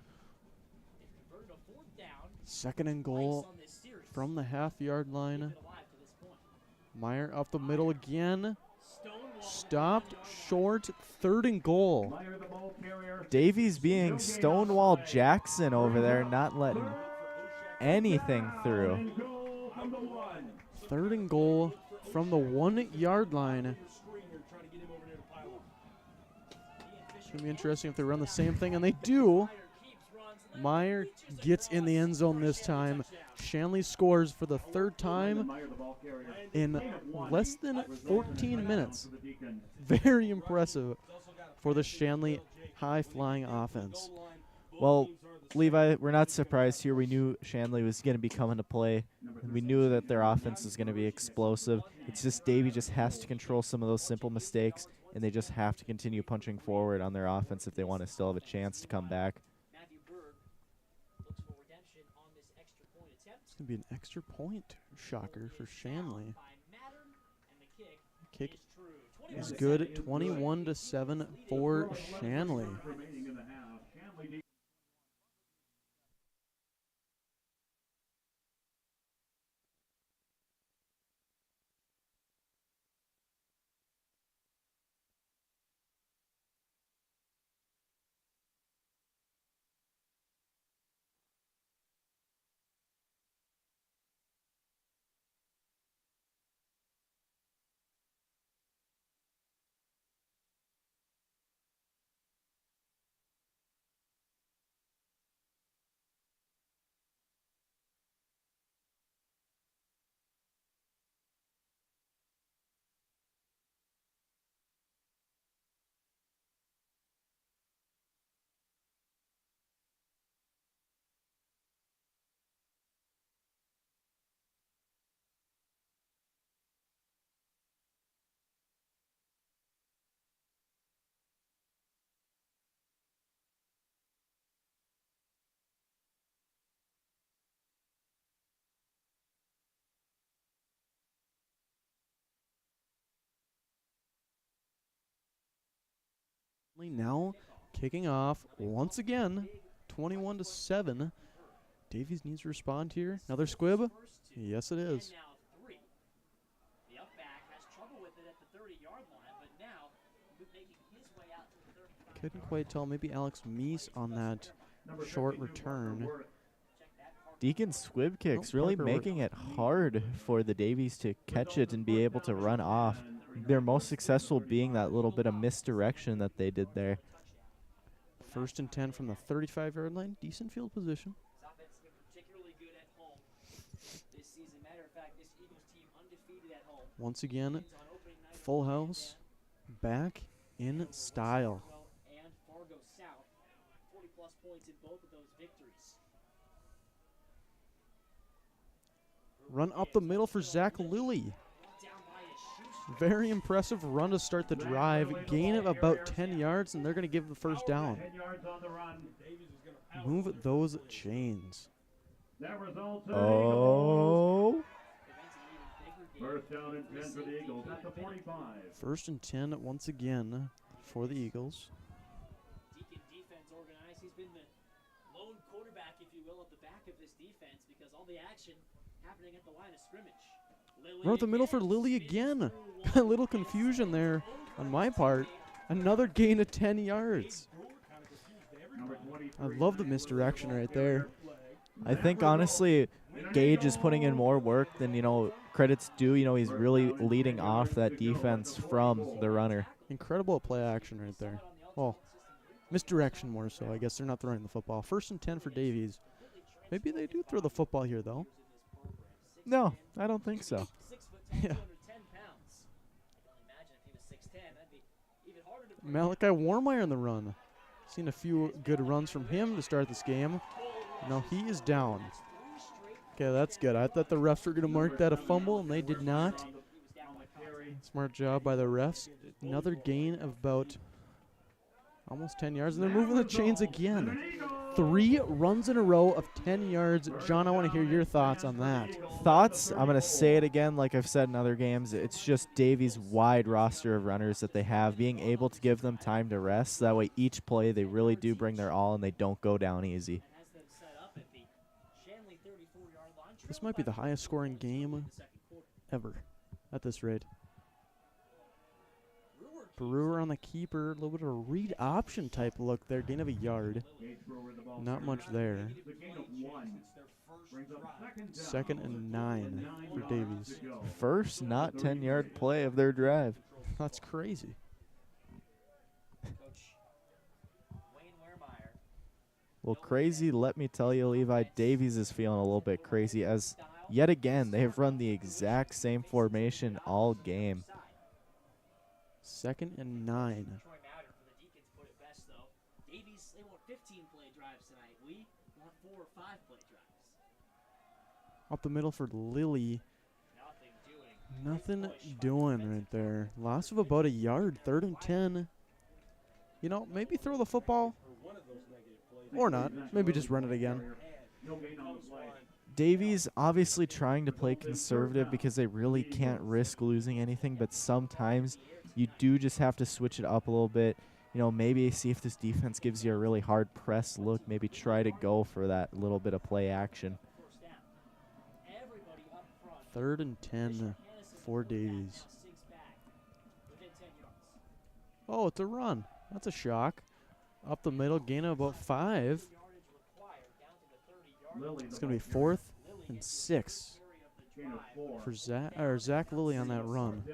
Second and goal from the half-yard line. Meyer up the middle again. Stopped short. Third and goal. Davies being Stonewall Jackson over there, not letting anything through. Third and goal from the 1 yard line. It's going to be interesting if they run the same thing, and they do. Meyer gets in the end zone this time. Shanley scores for the third time in less than 14 minutes. Very impressive for the Shanley high-flying offense. Well, Levi, we're not surprised here. We knew Shanley was going to be coming to play, and we knew that their offense is going to be explosive. It's just Davey just has to control some of those simple mistakes, and they just have to continue punching forward on their offense if they want to still have a chance to come back. It's going to be an extra point shocker for Shanley. Kick is good. 21-7 for Shanley. Now kicking off once again, 21-7. Davies needs to respond here. Another squib? Yes, it is. Couldn't quite tell. Maybe Alex Meese on that short return. Deacon's squib kicks Oh, really Parker making it hard for the Davies to catch it and be able to run off. Their most successful being that little bit of misdirection that they did there. 1st and 10 from the 35-yard line. Decent field position. Once again, full house, back in style. Run up the middle for Zach Lilly. Very impressive run to start the drive. Gain of about 10 yards, and they're going to give the first down. Move those chains. Oh. First down and 10 for the Eagles at the 45. 1st and 10 once again for the Eagles. Deacon defense organized. He's been the lone quarterback, if you will, at the back of this defense because all the action happening at the line of scrimmage. Run up the middle for Lilly again. A little confusion there on my part. Another gain of 10 yards. I love the misdirection right there. I think, honestly, Gage is putting in more work than, credits due. He's really leading off that defense from the runner. Incredible play action right there. Well, misdirection more so. I guess they're not throwing the football. 1st and 10 for Davies. Maybe they do throw the football here, though. No, I don't think so. Yeah. Malachi Warmeyer on the run. Seen a few good runs from him to start this game. Now he is down. Okay, that's good. I thought the refs were going to mark that a fumble, and they did not. Smart job by the refs. Another gain of about almost 10 yards, and they're moving the chains again. 3 runs in a row of 10 yards. John, I want to hear your thoughts on that. Thoughts? I'm going to say it again like I've said in other games. It's just Davies' wide roster of runners that they have, being able to give them time to rest. That way each play they really do bring their all and they don't go down easy. This might be the highest scoring game ever at this rate. Brewer on the keeper, a little bit of a read option type look there. Gain of a yard. Not much there. 2nd and 9 for Davies. First not 10-yard play of their drive. That's crazy. Well, crazy, let me tell you, Levi, Davies is feeling a little bit crazy as, yet again, they have run the exact same formation all game. 2nd and 9. Up the middle for Lilly. Nothing doing right there. Loss of about a yard. 3rd and 10. Maybe throw the football. Or not. Maybe just run it again. Davies obviously trying to play conservative because they really can't risk losing anything, but sometimes you do just have to switch it up a little bit. Maybe see if this defense gives you a really hard press look. Maybe try to go for that little bit of play action. 3rd and 10 for Davies. Oh, it's a run. That's a shock. Up the middle, gain of about 5. It's going to be 4th and 6 for Zach Lilly on that run. 3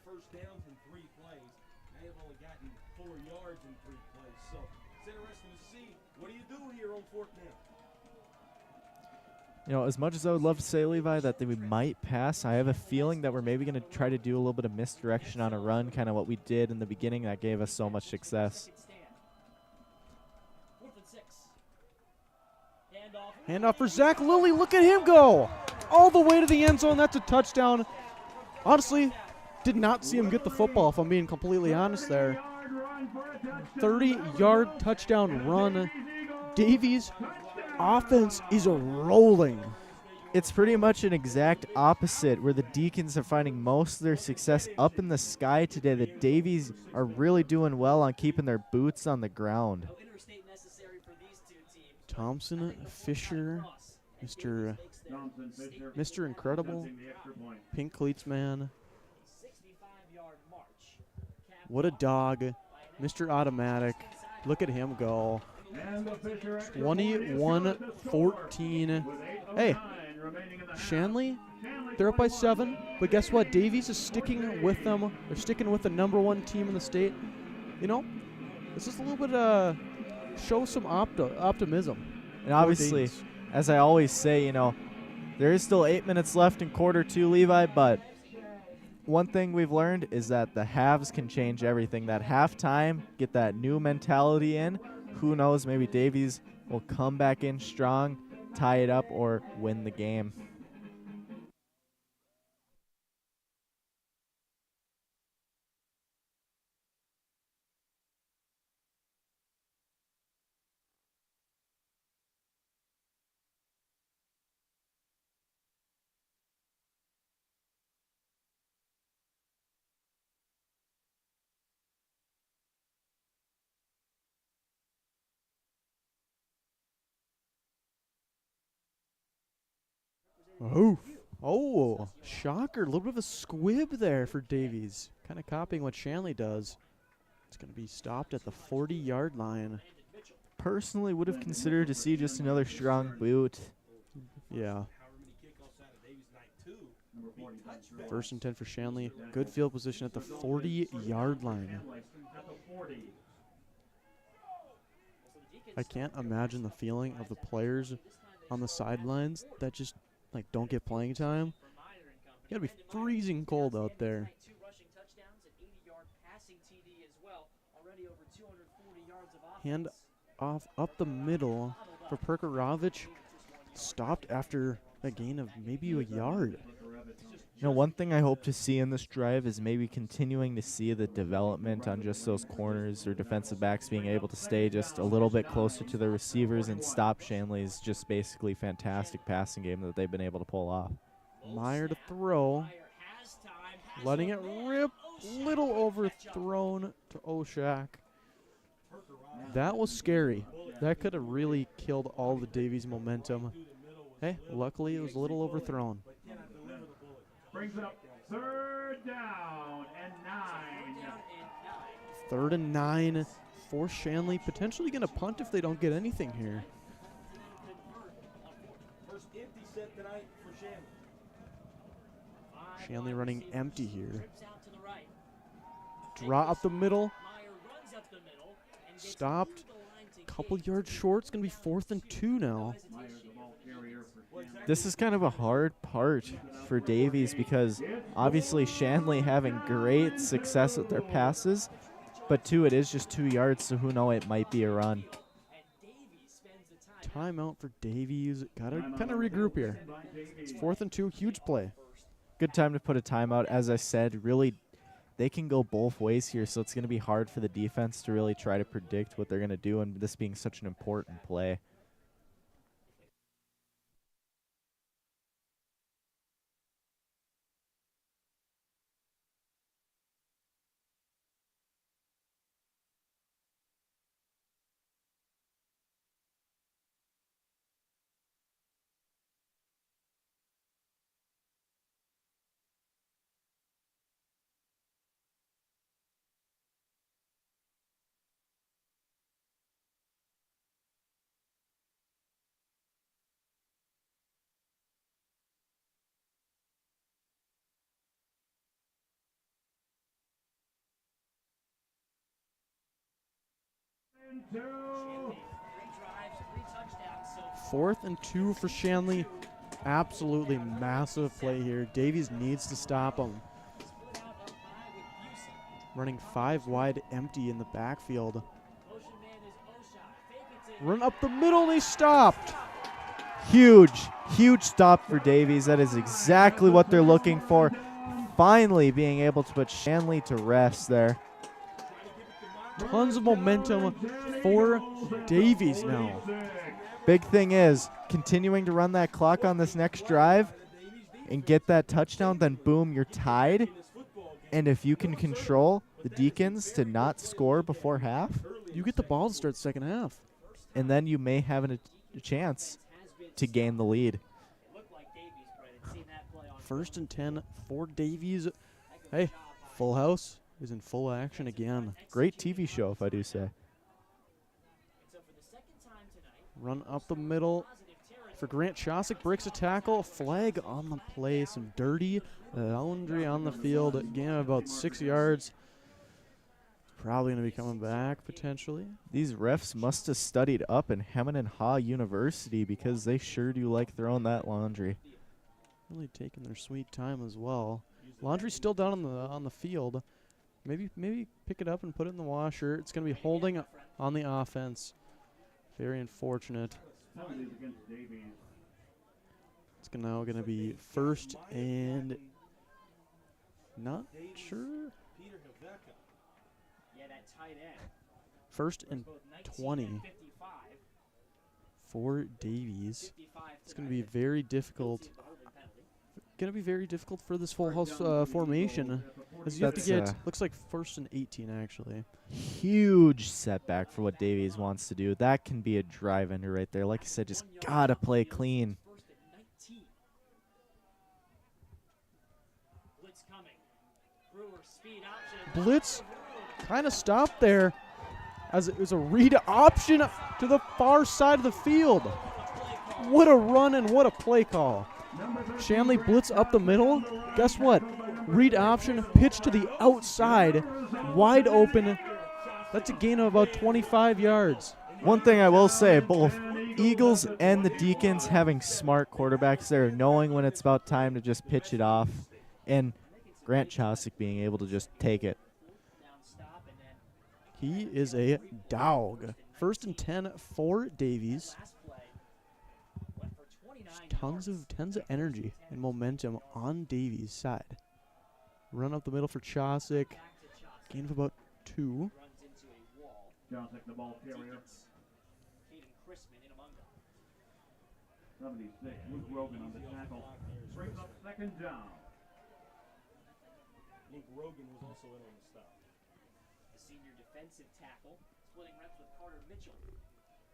first downs in 3 plays. They have only gotten 4 yards in 3 plays. So it's interesting to see what do you do here on 4th down. As much as I would love to say, Levi, that we might pass, I have a feeling that we're maybe going to try to do a little bit of misdirection on a run, kind of what we did in the beginning that gave us so much success. Handoff for Zach Lilly. Look at him go. All the way to the end zone. That's a touchdown. Honestly, did not see him get the football, if I'm being completely honest there. 30-yard touchdown run. Davies' offense is rolling. It's pretty much an exact opposite where the Deacons are finding most of their success up in the sky today. The Davies are really doing well on keeping their boots on the ground. Thompson, Fisher, Mr. Incredible, Pink Cleats Man. What a dog. Mr. Automatic. Look at him go. 21-14. Hey, Shanley, they're up by 7. But guess what? Davies is sticking with them. They're sticking with the #1 team in the state. You know, this is a little bit show some optimism. And obviously, as I always say, you know, there is still 8 minutes left in quarter 2, Levi, but one thing we've learned is that the halves can change everything. That halftime, get that new mentality in. Who knows, maybe Davies will come back in strong, tie it up, or win the game. Oh, shocker. A little bit of a squib there for Davies. Kind of copying what Shanley does. It's going to be stopped at the 40-yard line. Personally, would have considered to see just another strong boot. Yeah. 1st and 10 for Shanley. Good field position at the 40-yard line. I can't imagine the feeling of the players on the sidelines that just don't get playing time. You gotta be freezing cold out there. Hand off up the middle for Perkarovich. Stopped after a gain of maybe a yard. You know, one thing I hope to see in this drive is maybe continuing to see the development on just those corners or defensive backs being able to stay just a little bit closer to their receivers and stop Shanley's just basically fantastic passing game that they've been able to pull off. Meyer to throw. Letting it rip. Little overthrown to Oshak. That was scary. That could have really killed all the Davies momentum. Hey, luckily it was a little overthrown. Brings up 3rd down and 9. 3rd and 9 for Shanley. Potentially going to punt if they don't get anything here. First empty set tonight for Shanley. Shanley running empty here. Draw up the middle. Stopped. Couple yards short. It's going to be 4th and 2 now. This is kind of a hard part for Davies because obviously Shanley having great success with their passes, but it is just 2 yards, so who knows, it might be a run. Timeout for Davies. Gotta kind of regroup here. It's 4th and 2, huge play. Good time to put a timeout. As I said, really, they can go both ways here, so it's going to be hard for the defense to really try to predict what they're going to do, and this being such an important play. Fourth and 2 for Shanley. Absolutely massive play here. Davies needs to stop him. Running 5 wide empty in the backfield. Run up the middle and he stopped. Huge stop for Davies. That is exactly what they're looking for. Finally being able to put Shanley to rest there. tons of momentum for Davies now. Big thing is continuing to run that clock on this next drive and get that touchdown, then boom, you're tied. And if you can control the Deacons to not score before half, You get the ball to start the second half. and then you may have a chance to gain the lead. First and 10 for Davies. Hey, Full House is in full action again. Great TV show, if I do say. Run up the middle for Grant Chosick. Breaks a tackle. Flag on the play. Some dirty laundry on the field. Gain of about 6 yards. Probably going to be coming back potentially. These refs must have studied up in Hemet and Ha University because they sure do like throwing that laundry. Really taking their sweet time as well. Laundry's still down on the field. Maybe pick it up and put it in the washer. It's going to be holding on the offense. Very unfortunate. It's now going to be first and not sure. First and 20 for Davies. It's going to be very difficult. Going to be very difficult for this full house formation. As you have to get, looks like first and 18 actually. Huge setback for what Davies wants to do. That can be a drive ender right there. Like I said, just gotta play clean. Blitz kind of stopped there as it was a read option to the far side of the field. What a run and what a play call. Shanley blitz up the middle. Guess what? Read option, pitch to the outside, wide open. That's a gain of about 25 yards. One thing I will say, both Eagles and the Deacons having smart quarterbacks there, knowing when it's about time to just pitch it off, and Grant Chosick being able to just take it. He is a dog. First and 10 for Davies. Tons of energy and momentum on Davies' side. Run up the middle for Chosick. Gain of about 2. Chosick, the ball carrier. 76, Luke Rogan on the tackle. Brings up second down. Luke Rogan was also in on the stop. The senior defensive tackle, splitting reps with Carter Mitchell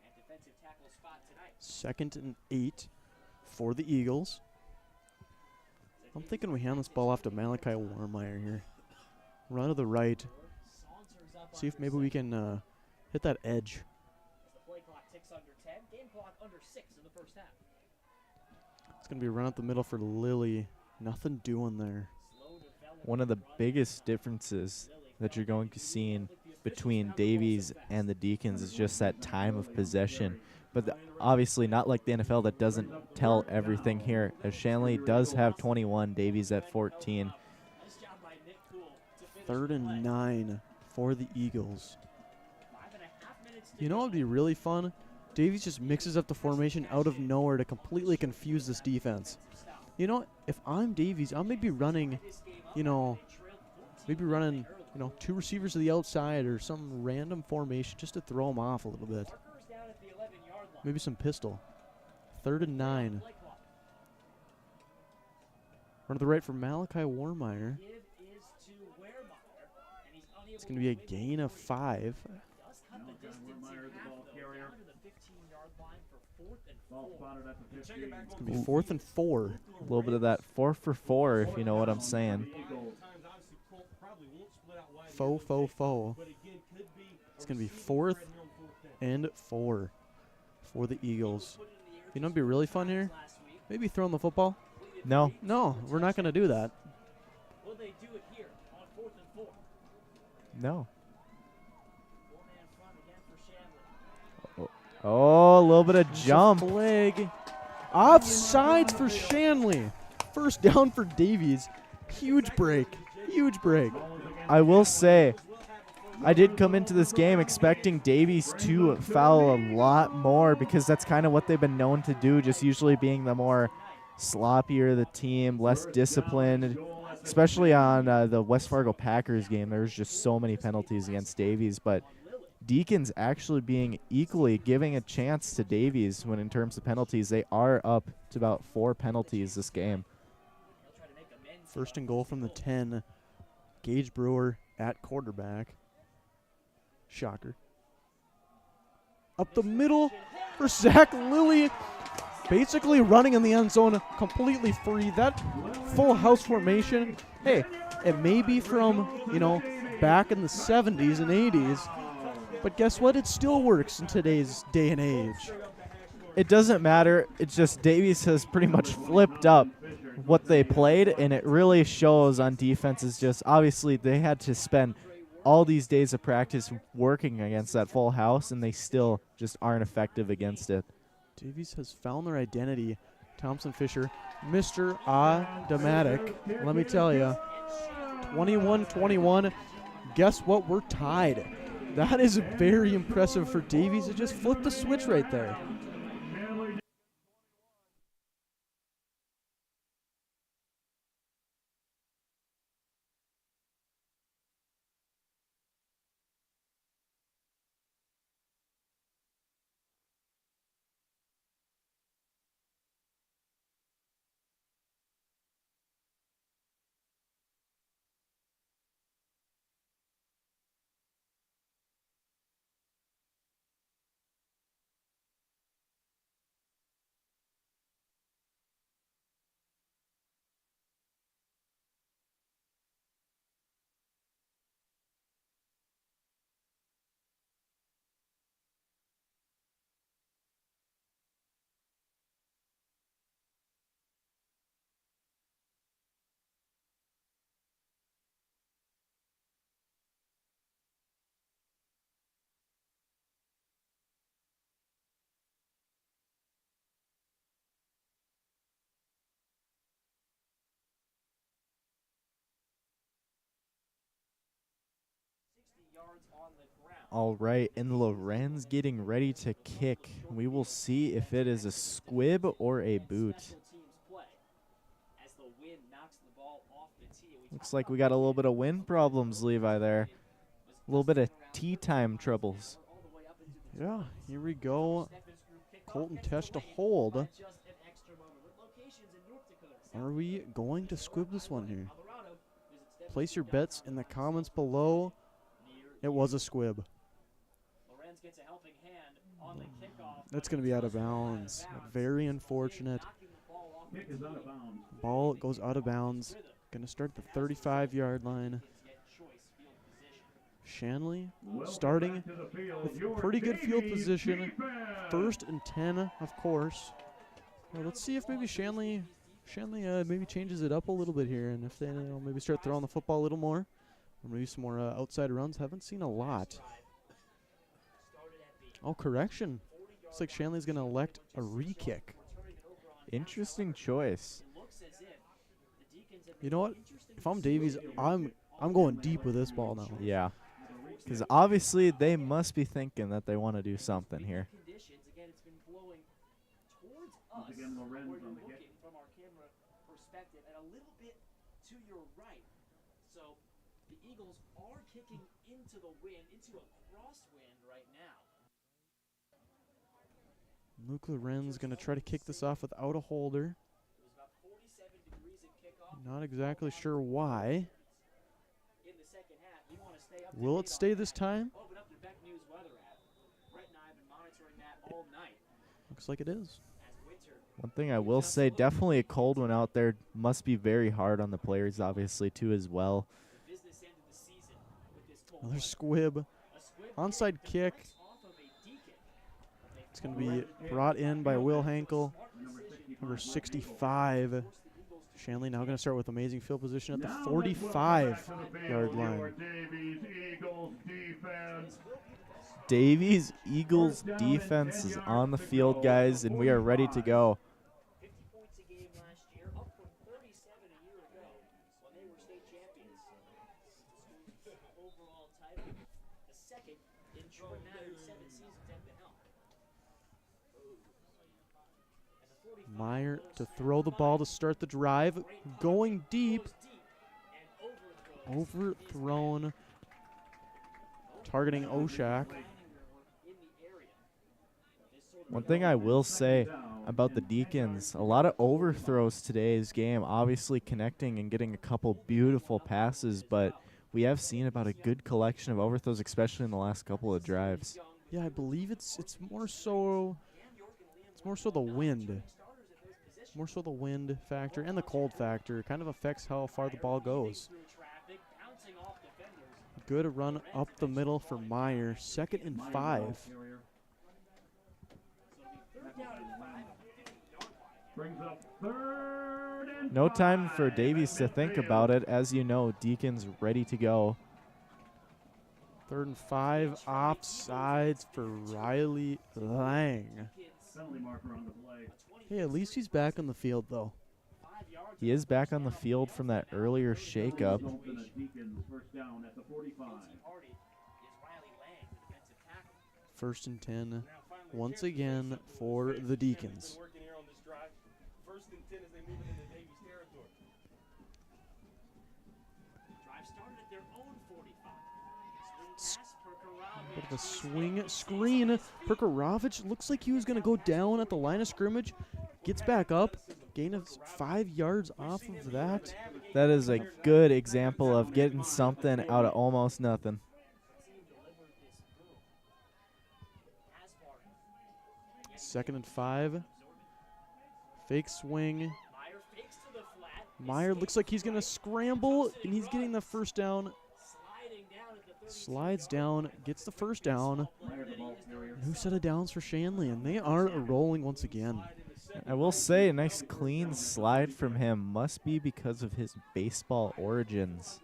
at defensive tackle spot tonight. Second and 8 for the Eagles. I'm thinking we hand this ball off to Malachi Warmeyer here. Run to the right. See if maybe we can hit that edge. The play clock ticks under 10, game clock under 6 in the first half. It's going to be run up the middle for Lily. Nothing doing there. One of the biggest differences that you're going to see between Davies and the Deacons is just that time of possession. But obviously not like the NFL that doesn't tell everything here, as Shanley does have 21, Davies at 14. Third and 9 for the Eagles. You know what would be really fun? Davies just mixes up the formation out of nowhere to completely confuse this defense. You know, if I'm Davies, I'm maybe running, two receivers to the outside or some random formation just to throw them off a little bit. Maybe some pistol. Third and 9. Run to the right for Malachi Warmeyer. It's going to be a gain of 5. It's going to be 4th and 4. A little bit of that 4 for 4, if you know what I'm saying. Faux. It's going to be 4th and 4 for the Eagles. You know what would be really fun here? Maybe throwing the football. No. No, we're not going to do that. Will they do it here on 4th and 4? No. 4-man front again for Shanley. Oh, a little bit of jump. Flag. Offsides for Shanley. First down for Davies. Huge break. I will say, I did come into this game expecting Davies to foul a lot more because that's kind of what they've been known to do, just usually being the more sloppier the team, less disciplined, especially on the West Fargo Packers game. There was just so many penalties against Davies, but Deacons actually being equally giving a chance to Davies when in terms of penalties. They are up to about 4 penalties this game. First and goal from the 10. Gage Brewer at quarterback. Shocker. Up the middle for Zach Lilly. Basically running in the end zone completely free. That full house formation, hey, it may be from, back in the 70s and 80s, but guess what? It still works in today's day and age. It doesn't matter. It's just Davies has pretty much flipped up what they played, and it really shows on defense. Is just obviously they had to spend all these days of practice working against that full house, and they still just aren't effective against it. Davies has found their identity. Thompson Fisher, Mr. Automatic. Let me tell you, 21-21. Guess what? We're tied. That is very impressive for Davies to just flip the switch right there. All right, and Lorenz getting ready to kick. We will see if it is a squib or a boot. Looks like we got a little bit of wind problems, Levi, there. A little bit of tea time troubles. Yeah, here we go. Colton Tesh to hold. Are we going to squib this one here? Place your bets in the comments below. It was a squib. That's going to be out of bounds. Very unfortunate. Ball goes out of bounds. Going to start the 35-yard line. Shanley starting with pretty good field position. 1st and 10, of course. Well, let's see if maybe Shanley maybe changes it up a little bit here, and if they maybe start throwing the football a little more, or maybe some more outside runs. Haven't seen a lot. Oh, correction. Looks like Shanley's going to elect a re-kick. Interesting choice. You know what? If I'm Davies, I'm going deep with this ball now. Yeah. Because obviously they must be thinking that they want to do something here. So the Eagles are kicking into the wind, into a crosswind right now. Luke Lorenz going to try to kick this off without a holder. Not exactly sure why. Will it stay this time? Looks like it is. One thing I will say, definitely a cold one out there. Must be very hard on the players, obviously, too, as well. Another squib. Onside kick. It's going to be brought in by Will Hankel, number 65. Shanley now going to start with amazing field position at the 45-yard line. Davies Eagles defense is on the field, guys, and we are ready to go. 50 points a game last year, up from 37 a year ago when they were state champions. Overall title, the second in Jordan Matter's 7 seasons at the helm. Meyer to throw the ball to start the drive. Going deep. Overthrown. Targeting Oshak. One thing I will say about the Deacons, a lot of overthrows today's game, obviously connecting and getting a couple beautiful passes, but we have seen about a good collection of overthrows, especially in the last couple of drives. Yeah, I believe it's more so the wind. More so the wind factor and the cold factor kind of affects how far the ball goes. Good run up the middle for Meyer. 2nd and 5. No time for Davies to think about it. As you know, Deacons ready to go. 3rd and 5. Offsides for Riley Lang. Hey, at least he's back on the field, though. He is back on the field from that earlier shakeup. 1st and 10 once again for the Deacons. 1st and 10 as they move into Davies territory. Bit of a swing screen. Perkarovich looks like he was going to go down at the line of scrimmage. Gets back up. Gain of 5 yards off of that. That is a good example of getting something out of almost nothing. 2nd and 5. Fake swing. Meyer looks like he's going to scramble, and he's getting the 1st down. Slides down, gets the 1st down. New set of downs for Shanley, and they are rolling once again. I will say a nice clean slide from him. Must be because of his baseball origins.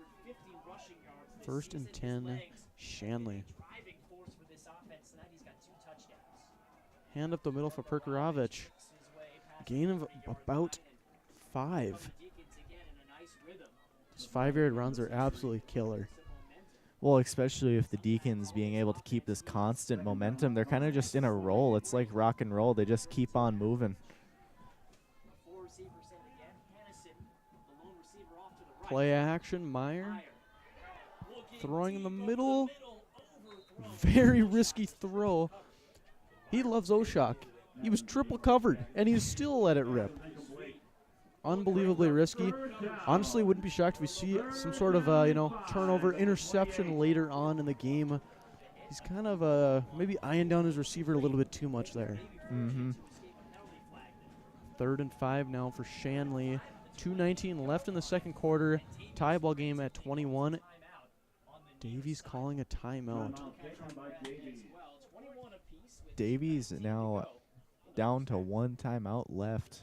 1st and 10, Shanley. Hand up the middle for Perkarovich. Gain of about 5. Those 5-yard runs are absolutely killer. Well, especially if the Deacons being able to keep this constant momentum, they're kind of just in a roll. It's like rock and roll. They just keep on moving. Play action, Meyer. Throwing in the middle. Very risky throw. He loves Oshak. He was triple covered, and he still let it rip. Unbelievably risky. Honestly, wouldn't be shocked if we see some sort of, turnover, interception later on in the game. He's kind of maybe eyeing down his receiver a little bit too much there. 3rd and 5 now for Shanley. 2:19 left in the 2nd quarter. Tie ball game at 21. Davies calling a timeout. Davies now down to 1 timeout left.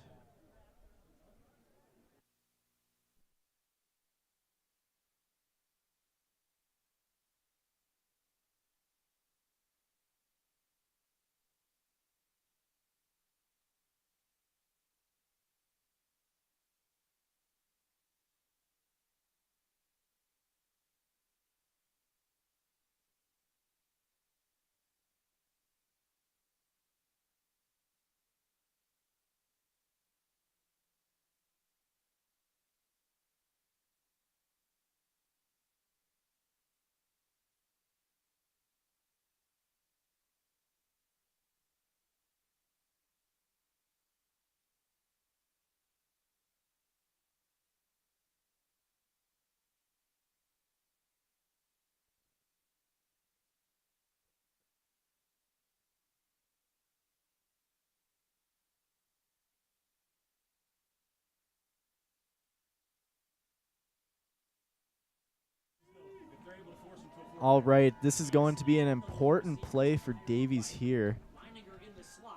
All right, this is going to be an important play for Davies here.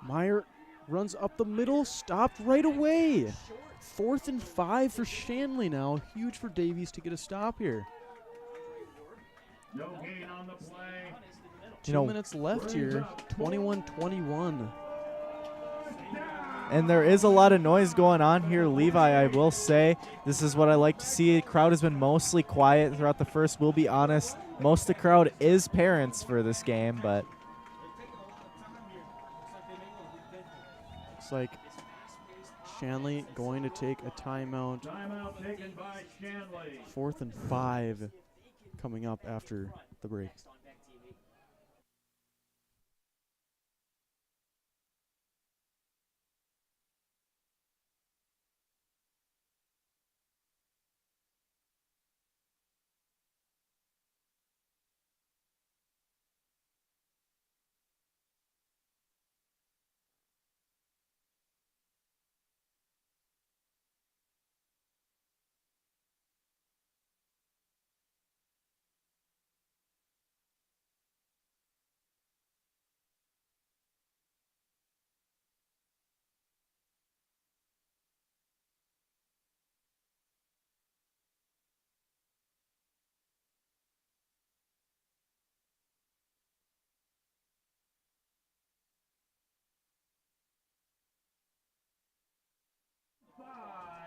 Meyer runs up the middle, stopped right away. 4th and 5 for Shanley now. Huge for Davies to get a stop here. No gain on the play. 2 minutes left here. 21-21. And there is a lot of noise going on here, Levi, I will say. This is what I like to see. The crowd has been mostly quiet throughout the first. We'll be honest, most of the crowd is parents for this game, but looks like Shanley going to take a timeout. Timeout taken by Shanley. 4th and 5 coming up after the break.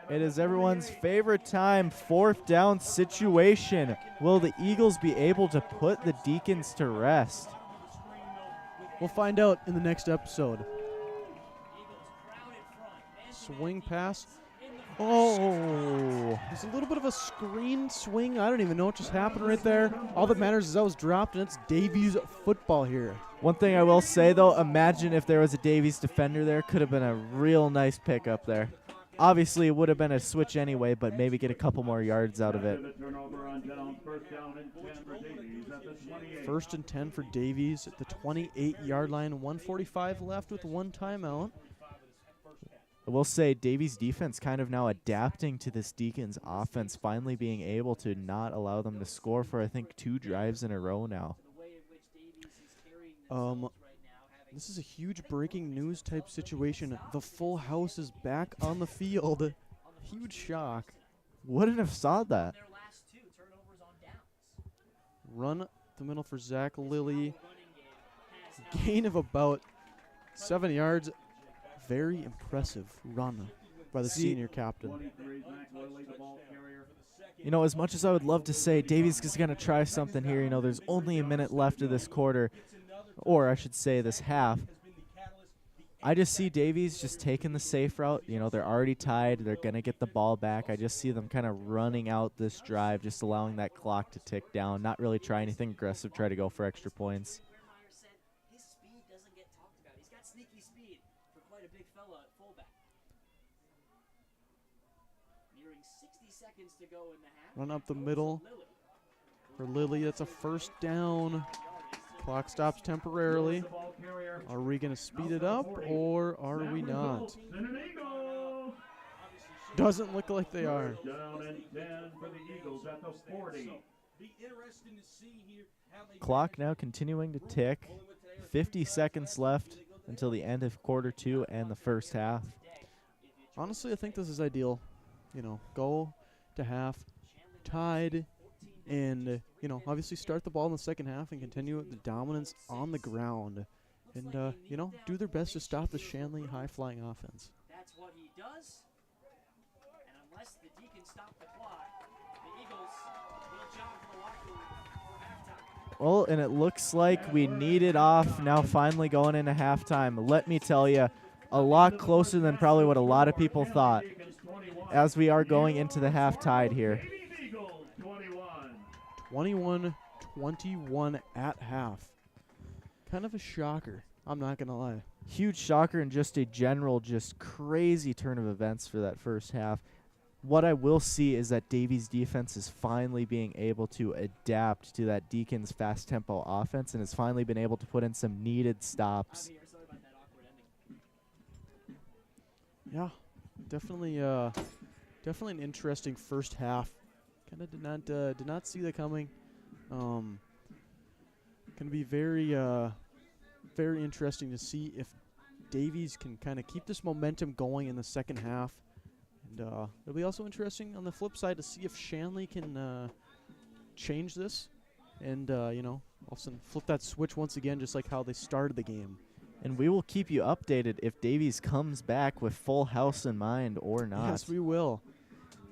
It is everyone's favorite time, 4th down situation. Will the Eagles be able to put the Deacons to rest? We'll find out in the next episode. Swing pass. Oh, there's a little bit of a screen swing. I don't even know what just happened right there. All that matters is that was dropped, and it's Davies football here. One thing I will say, though, imagine if there was a Davies defender there. Could have been a real nice pickup there. Obviously, it would have been a switch anyway, but maybe get a couple more yards out of it. First and 10 for Davies at the 28-yard line. 1:45 left with one timeout. I will say Davies' defense kind of now adapting to this Deacons offense, finally being able to not allow them to score for, I think, 2 drives in a row now. This is a huge breaking news type situation. The full house is back on the field. Huge shock. Wouldn't have saw that. Run the middle for Zach Lilly. Gain of about 7 yards. Very impressive run by the senior captain. You know, as much as I would love to say Davies is going to try something here, you know, there's only a minute left of this quarter, or I should say this half. I just see Davies just taking the safe route. You know, they're already tied. They're going to get the ball back. I just see them kind of running out this drive, just allowing that clock to tick down, not really try anything aggressive, try to go for extra points. His speed doesn't get talked about. He's got sneaky speed for quite a big fella at fullback. Nearing 60 seconds to go in the half. Run up the middle for Lilly. That's a first down. Clock stops temporarily. Are we going to speed it up or are we not? Doesn't look like they are. Down and 10 for the Eagles at the 40. Clock now continuing to tick. 50 seconds left until the end of quarter 2 and the first half. Honestly, I think this is ideal. You know, go to half, tied, and, you know, obviously start the ball in the second half and continue the dominance on the ground. And, you know, do their best to stop the Shanley high-flying offense. That's what he does. And unless the Deacons stop the clock, the Eagles will jog to the locker room for halftime. Well, and it looks like we need it off now, finally going into halftime. Let me tell you, a lot closer than probably what a lot of people thought as we are going into the half tied here. 21-21 at half. Kind of a shocker, I'm not going to lie. Huge shocker and just a general just crazy turn of events for that first half. What I will see is that Davies' defense is finally being able to adapt to that Deacons fast tempo offense and has finally been able to put in some needed stops. Yeah, definitely an interesting first half. Kind of did not see that coming. Going to be very interesting to see if Davies can kind of keep this momentum going in the second half. And it'll be also interesting on the flip side to see if Shanley can change this and, you know, all of a sudden flip that switch once again, just like how they started the game. And we will keep you updated if Davies comes back with full house in mind or not. Yes, we will.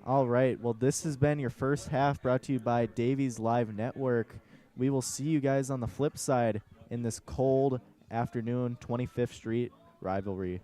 All right. Well, this has been your first half brought to you by Davies Live Network. We will see you guys on the flip side in this cold afternoon 25th Street rivalry.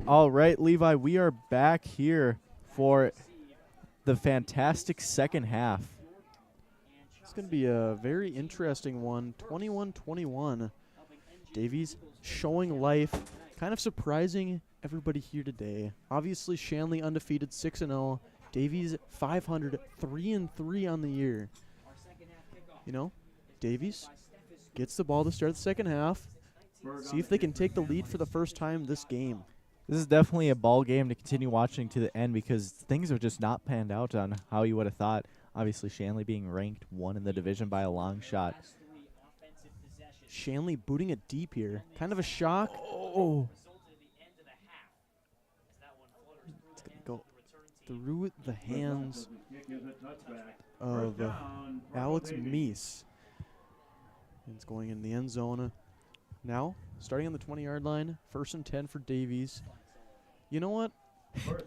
All right, Levi, we are back here for the fantastic second half. It's going to be a very interesting one. 21-21. Davies showing life, kind of surprising everybody here today. Obviously, Shanley undefeated 6-0. Davies 500, 3-3 on the year. You know, Davies gets the ball to start the second half. See if they can take the lead for the first time this game. This is definitely a ball game to continue watching to the end because things have just not panned out on how you would have thought. Obviously, Shanley being ranked 1 in the division by a long shot. Shanley booting it deep here. Kind of a shock. Oh. It's going to go through the hands of Alex Meese. It's going in the end zone. Now, starting on the 20-yard line, 1st and 10 for Davies. You know what?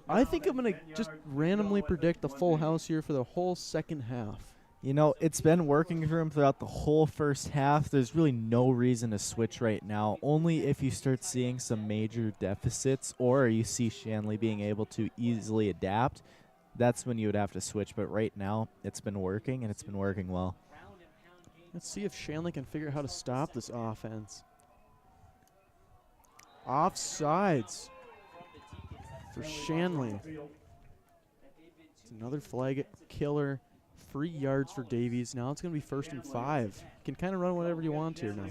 I think I'm going to just randomly predict the full house here for the whole second half. You know, it's been working for him throughout the whole first half. There's really no reason to switch right now, only if you start seeing some major deficits or you see Shanley being able to easily adapt. That's when you would have to switch, but right now it's been working, and it's been working well. Let's see if Shanley can figure out how to stop this offense. Offsides for Shanley. It's another flag killer. 3 yards for Davies. Now it's going to be 1st and 5. You can kind of run whatever you want here now.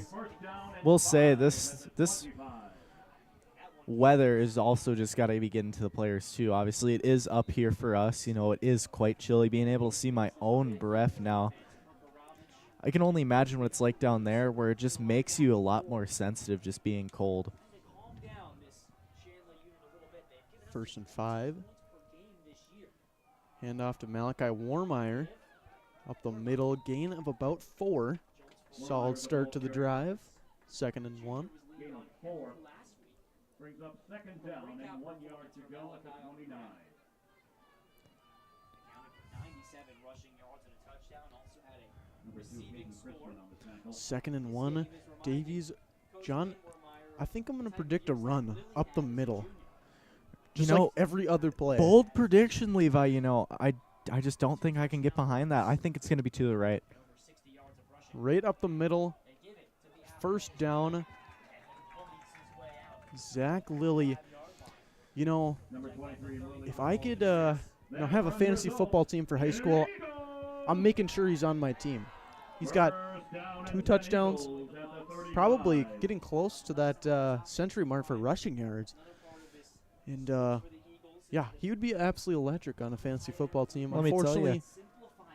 We'll say this weather is also just got to be getting to the players too. Obviously, it is up here for us. You know, it is quite chilly. Being able to see my own breath now, I can only imagine what it's like down there, where it just makes you a lot more sensitive just being cold. 1st and 5. Hand off to Malachi Warmeyer. Up the middle, gain of about 4. Solid start to the drive. 2nd and 1. Gain of 4. Brings up 2nd down and 1 yard to go at the 29. 97 rushing yards and a touchdown. Also had a receiving score. 2nd and 1. Davies, John, I think I'm going to predict a run up the middle. Just like every other play. Bold prediction, Levi. You know, I just don't think I can get behind that. I think it's going to be to the right. Right up the middle. 1st down. Zach Lilly. You know, if I could have a fantasy football team for high school, I'm making sure he's on my team. He's got 2 touchdowns, probably getting close to that century mark for rushing yards. And, yeah, he would be absolutely electric on a fantasy football team. Let me tell Unfortunately,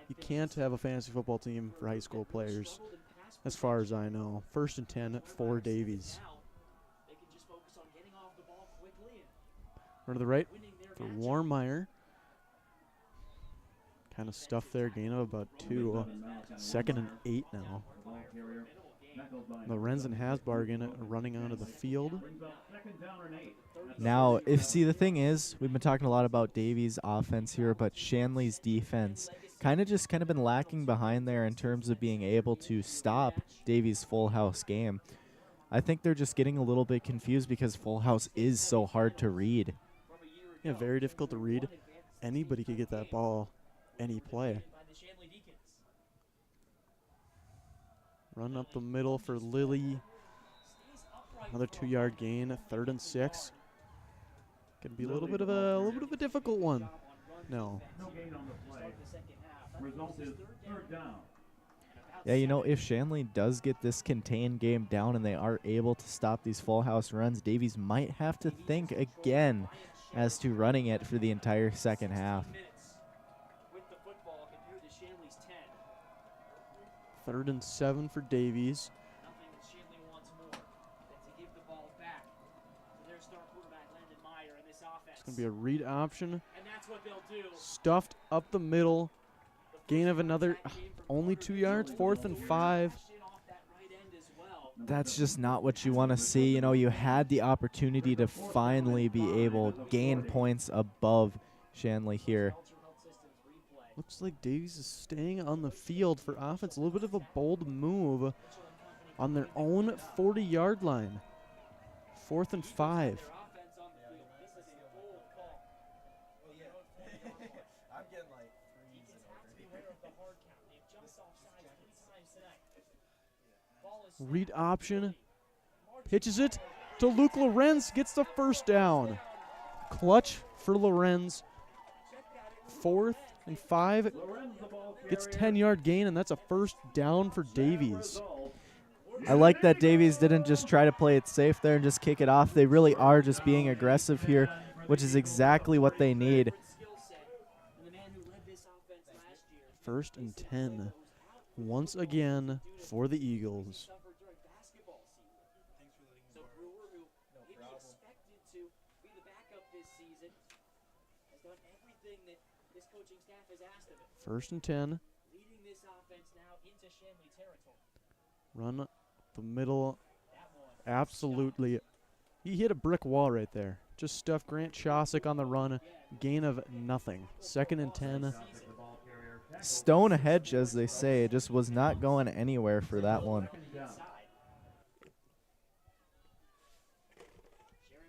you can't have a fantasy football team for high school players, as far as I know. 1st and 10 for Davies. Run to the right for Warmeyer. Kind of stuff there. Gain of about 2. 2nd and 8 now. Lorenzen Hasbargen running onto the field. Now, the thing is, we've been talking a lot about Davies' offense here, but Shanley's defense kind of been lacking behind there in terms of being able to stop Davies' full house game. I think they're just getting a little bit confused because full house is so hard to read. Yeah, very difficult to read. Anybody could get that ball any play. Run up the middle for Lilly. Another 2-yard gain, 3rd and 6. Could be a little bit of a difficult one. No. Result is 3rd down. Yeah, you know, if Shanley does get this contained game down and they are able to stop these full house runs, Davies might have to think again as to running it for the entire second half. 3rd and 7 for Davies. It's going to be a read option. Stuffed up the middle. Gain of another, only 2 yards, 4th and 5. That's just not what you want to see. You know, you had the opportunity to finally be able to gain points above Shanley here. Looks like Davies is staying on the field for offense. A little bit of a bold move on their own 40-yard line. 4th and 5. Read option. Pitches it to Luke Lorenz. Gets the first down. Clutch for Lorenz. 4th and 5. Gets 10-yard gain, and that's a first down for Davies. I like that Davies didn't just try to play it safe there and just kick it off. They really are just being aggressive here, which is exactly what they need. First and 10. Once again for the Eagles. First and 10. Run the middle. Absolutely. He hit a brick wall right there. Just stuffed Grant Chosick on the run. Gain of nothing. 2nd and 10. Stone hedge, as they say. It just was not going anywhere for that one. Sharing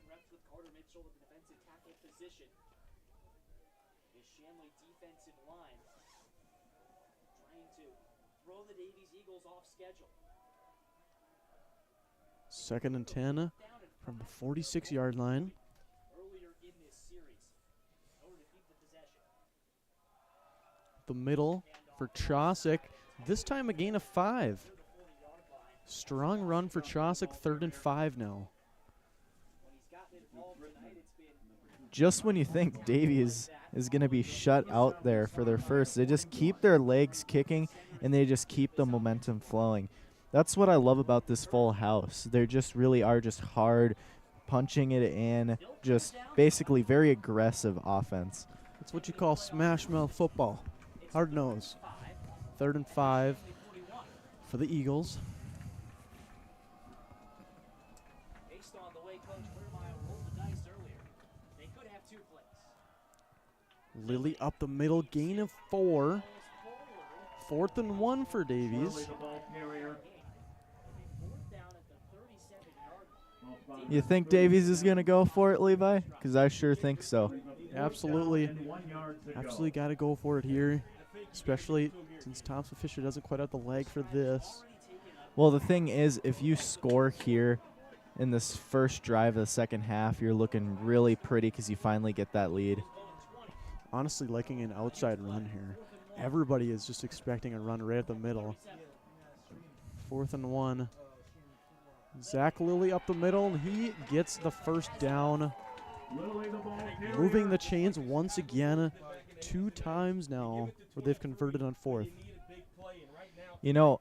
reps with Carter Mitchell at the defensive tackle position. The Shanley defensive line trying to throw the Davies Eagles off schedule. 2nd and 10 from the 46-yard line. Earlier in this series, in order to keep the possession. The middle for Chosick. This time a gain of 5. Strong run for Chosick. 3rd and 5 now. Just when you think Davies is going to be shut out there for their first, they just keep their legs kicking and they just keep the momentum flowing. That's what I love about this full house. They just really are just hard, punching it in, just basically very aggressive offense. That's what you call smash mouth football. Hard nose. 3rd and 5 for the Eagles. Based on the way Coach Clearmile rolled the dice earlier, they could have 2 plays. Lilly up the middle, gain of 4. 4th and 1 for Davies. You think Davies is going to go for it, Levi? Because I sure think so. Absolutely. Absolutely got to go for it here, especially since Thompson Fisher doesn't quite have the leg for this. Well, the thing is, if you score here in this first drive of the second half, you're looking really pretty because you finally get that lead. Honestly, liking an outside run here. Everybody is just expecting a run right at the middle. 4th and 1. Zach Lilly up the middle, and he gets the first down. Moving the chains once again, 2 times now where they've converted on 4th. You know,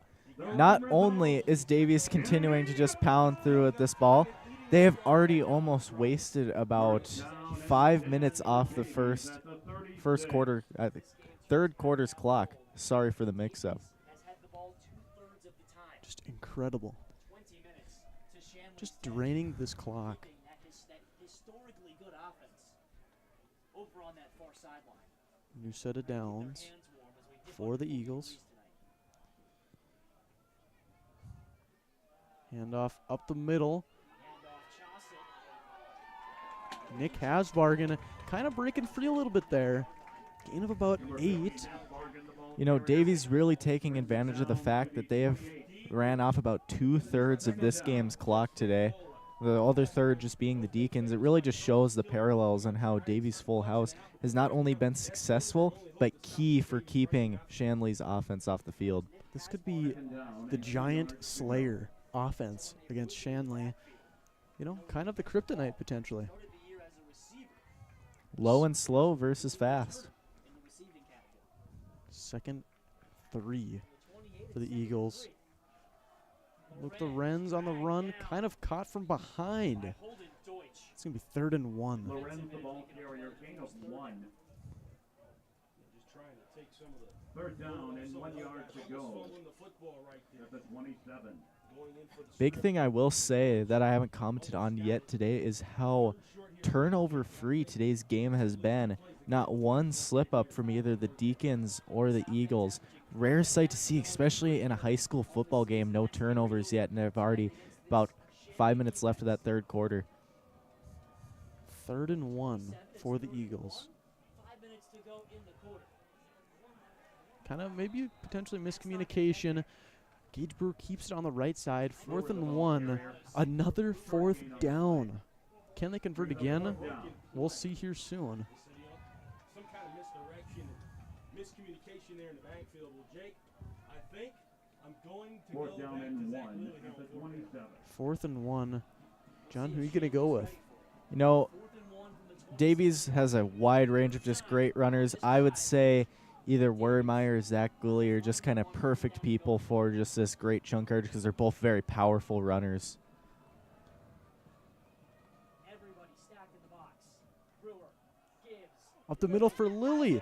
not only is Davies continuing to just pound through at this ball, they have already almost wasted about 5 minutes off the first quarter, third quarter's clock. Sorry for the mix-up. Just incredible. Just draining this clock. Historically good offense over on that far sideline. New set of downs for the Eagles. Handoff up the middle. Nick Hasbargen kind of breaking free a little bit there. Gain of about 8. You know, Davies really taking advantage of the fact that they have ran off about 2/3 of this game's clock today. The other third just being the Deacons. It really just shows the parallels on how Davies' full house has not only been successful, but key for keeping Shanley's offense off the field. This could be the giant slayer offense against Shanley. You know, kind of the kryptonite potentially. Low and slow versus fast. 2nd 3 for the Eagles. Look, the Wrens on the run, kind of caught from behind. It's going to be 3rd and 1. Lorenz, the ball carrier, gain of 1. Third down and 1 yard to go. At the 27. Big thing I will say that I haven't commented on yet today is how turnover-free today's game has been. Not one slip-up from either the Deacons or the Eagles. Rare sight to see, especially in a high school football game. No turnovers yet, and they've already about 5 minutes left of that third quarter. 3rd and 1 for the Eagles. 5 minutes to go in the quarter. Kind of maybe potentially miscommunication. Gage Brewer keeps it on the right side. 4th and 1. Another 4th down. Can they convert again? We'll see here soon. Some kind of misdirection, miscommunication there in the backfield. Well, Jake, I think I'm going to Fourth go down back and to Zach 1 Lilly at the on 27. 4th and 1. John, who are you going to go with? You know, Davies has a wide range of just great runners. I would say either Wermeyer or Zach Gooley are just kind of perfect people for just this great chunk yardage because they're both very powerful runners. Everybody stacked in the box. Brewer, Gibbs. Up the middle for Lilly.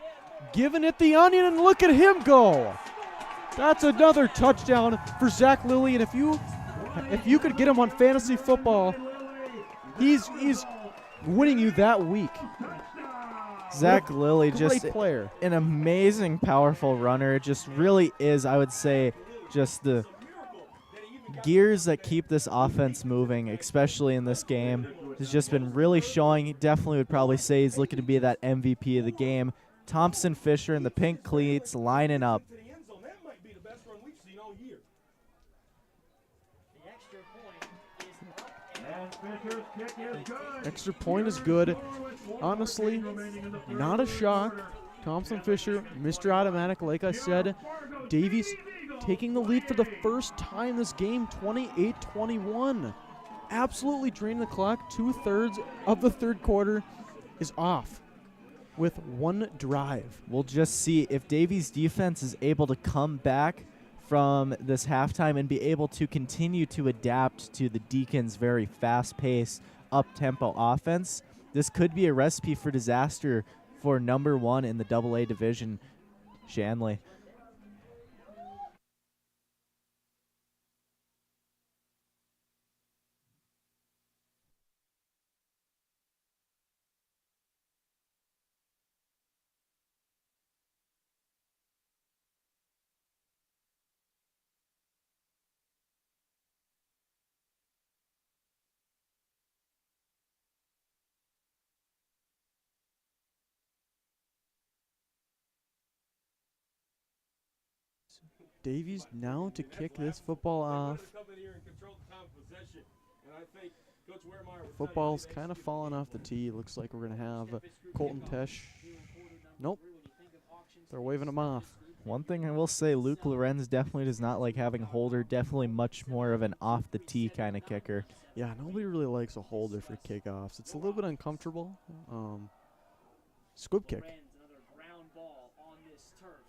Giving it the onion, and look at him go. That's another touchdown for Zach Lilly. And if you could get him on fantasy football, he's winning you that week. Zach Lilly, just Great player. an amazing, powerful runner. It just really is, I would say, just the gears that keep this offense moving, especially in this game, has just been really showing. He definitely would probably say he's looking to be that MVP of the game. Thompson Fisher in the pink cleats lining up. to the end zone. That might be the best run we've seen all year. The extra point is up. And Fisher's kick is good. Extra point is good. Honestly, not a shock. Thompson Fisher, Mr. Automatic, like I said. Davies taking the lead for the first time this game, 28-21. Absolutely draining the clock. 2/3 of the third quarter is off with one drive. We'll just see if Davies' defense is able to come back from this halftime and be able to continue to adapt to the Deacons' very fast-paced, up-tempo offense. This could be a recipe for disaster for number 1 in the AA division, Shanley. Davies now to kick this football off. Football's kind of falling off the tee. Looks like we're going to have Colton Tesh. Nope. They're waving him off. One thing I will say, Luke Lorenz definitely does not like having a holder. Definitely much more of an off-the-tee kind of kicker. Yeah, nobody really likes a holder for kickoffs. It's a little bit uncomfortable. Squib kick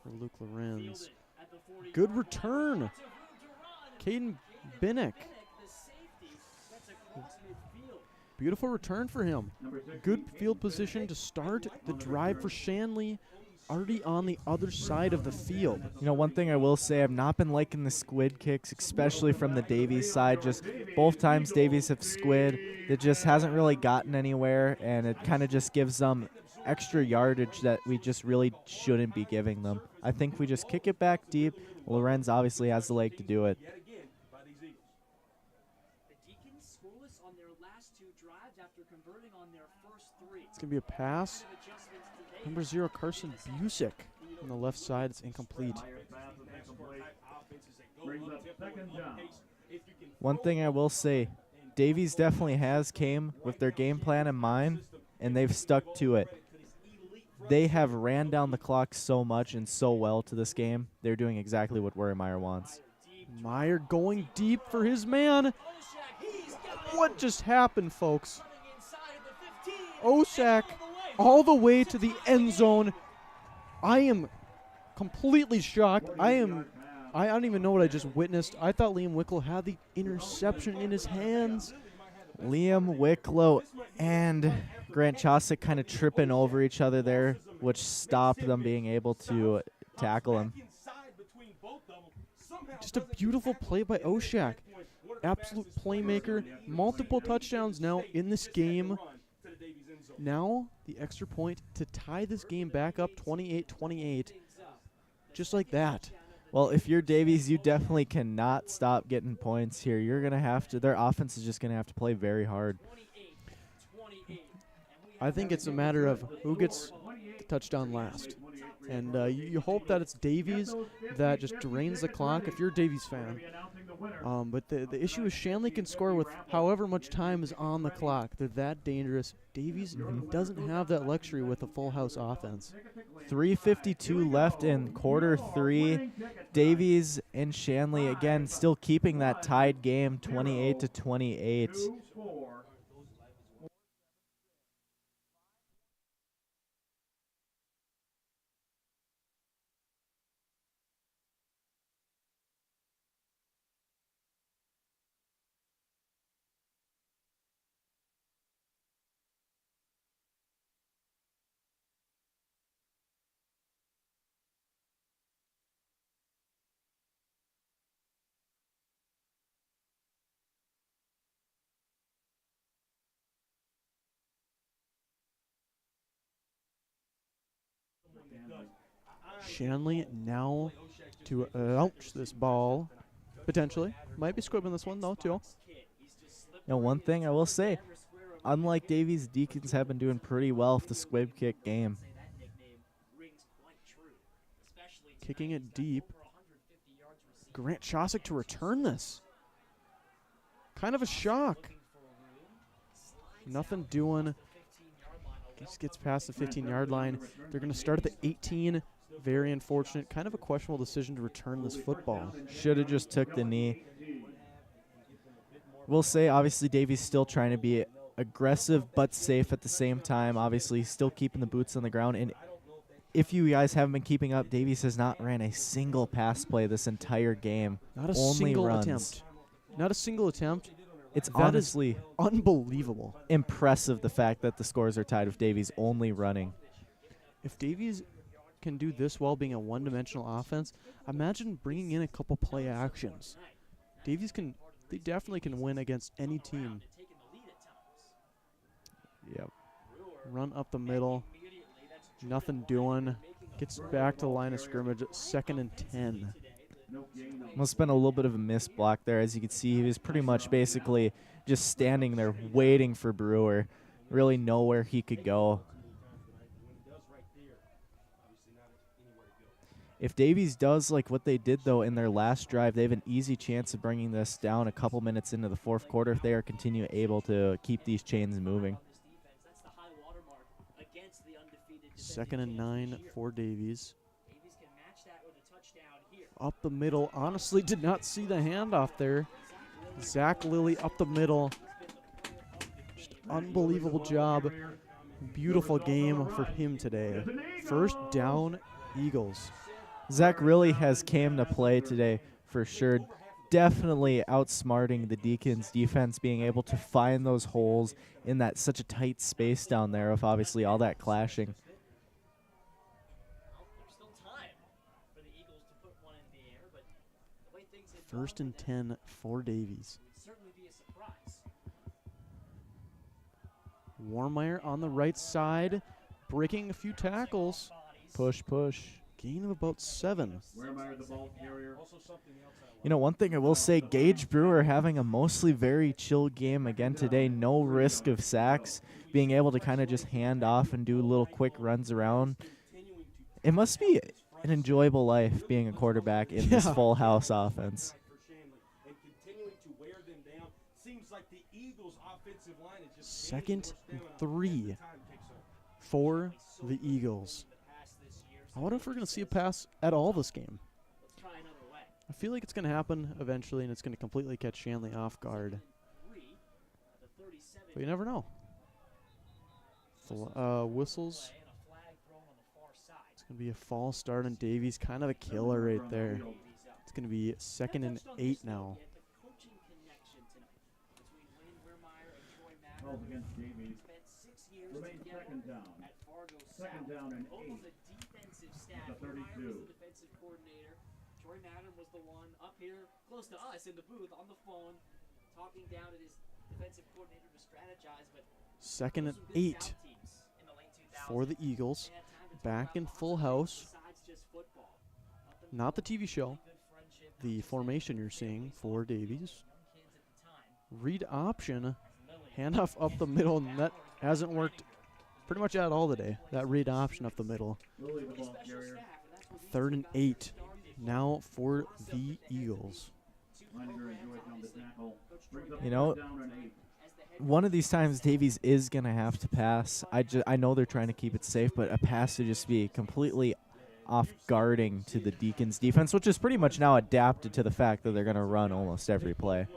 for Luke Lorenz. Good return. Caden Binnick. Beautiful return for him. Good field position to start the drive for Shanley. Already on the other side of the field. You know, one thing I will say, I've not been liking the squid kicks, especially from the Davies side. Just both times Davies have squid, it just hasn't really gotten anywhere, and it kind of just gives them extra yardage that we just really shouldn't be giving them. I think we just kick it back deep. Lorenz obviously has the leg to do it. The Deacons scoreless on their last 2 drives after converting on their first 3. It's going to be a pass. Number 0, Carson Busick on the left side. It's incomplete. One thing I will say, Davies definitely came with their game plan in mind, and they've stuck to it. They have ran down the clock so much and so well to this game. They're doing exactly what Wermeyer wants. Meyer going deep for his man. What just happened, folks? Oshak all the way to the end zone. I am completely shocked. I don't even know what I just witnessed. I thought Liam Wicklow had the interception in his hands. Liam Wicklow and Grant Chosick kind of tripping over each other there, which stopped them being able to tackle him. Just a beautiful play by Oshak. Absolute playmaker. Multiple touchdowns now in this game. Now the extra point to tie this game back up 28-28. Just like that. Well, if you're Davies, you definitely cannot stop getting points here. You're going to have to, their offense is just going to have to play very hard. I think it's a matter of who gets the touchdown last. And you hope that it's Davies that just drains the clock if you're a Davies fan. But the issue is Shanley can score with however much time is on the clock. They're that dangerous. Davies doesn't have that luxury with a full house offense. 3:52 left in quarter 3. Davies and Shanley again still keeping that tied game 28-28. Shanley now to launch this ball. Potentially. Might be squibbing this one, though, too. Now, one thing I will say, unlike Davies, Deacons have been doing pretty well with the squib kick game. Kicking it deep. Grant Shosik to return this. Kind of a shock. Nothing doing. Just gets past the 15-yard line. They're going to start at the 18. Very unfortunate. Kind of a questionable decision to return this football. Should have just took the knee. We'll say, obviously, Davies still trying to be aggressive but safe at the same time. Obviously, still keeping the boots on the ground. And if you guys haven't been keeping up, Davies has not ran a single pass play this entire game. Not a Only single runs. attempt. Not a single attempt. It's That honestly is unbelievable. impressive, the fact that the scores are tied with Davies only running. If Davies can do this while being a one-dimensional offense, imagine bringing in a couple play actions. Davies can, they definitely can win against any team. Yep. Run up the middle. Nothing doing. Gets back to the line of scrimmage. 2nd and 10. Must have been a little bit of a missed block there. As you can see, he was pretty much basically just standing there waiting for Brewer. Really nowhere he could go. If Davies does like what they did, though, in their last drive, they have an easy chance of bringing this down a couple minutes into the fourth quarter if they are continue able to keep these chains moving. 2nd and 9 for Davies. Up the middle. Honestly, did not see the handoff there. Zach Lilly up the middle. Just unbelievable job. Beautiful game for him today. First down, Eagles. Zach really has came to play today for sure. Definitely outsmarting the Deacons defense, being able to find those holes in that such a tight space down there of obviously all that clashing. First and 10 for Davies. Warmeyer on the right side, breaking a few tackles. Push, push. Gain of about 7. You know, one thing I will say, Gage Brewer having a mostly very chill game again today. No risk of sacks, being able to kind of just hand off and do little quick runs around. It must be an enjoyable life being a quarterback in this full house offense. Second and 3 for the Eagles. I wonder if we're going to see a pass at all this game. I feel like it's going to happen eventually, and it's going to completely catch Shanley off guard. But you never know. Whistles. It's going to be a false start on Davies. Kind of a killer right there. It's going to be 2nd and 8 now. Against Davies. Remains 2nd down. 2nd down and 8. The 32. Troy Madden was the one up here close to us in the booth on the phone, talking down to his defensive coordinator to strategize. But 2nd and 8 for the Eagles. Back in full house. Not the TV show. The formation you're seeing for Davies. Read option. Handoff up the middle, and that hasn't worked pretty much at all today. That read option up the middle. Lily, the ball carrier. 3rd and 8 now for the Eagles. Leininger and Joyce on the tackle. Brings up You know, down and 8. one of these times Davies is going to have to pass. I know they're trying to keep it safe, but a pass to just be completely off guarding to the Deacons defense, which is pretty much now adapted to the fact that they're going to run almost every play.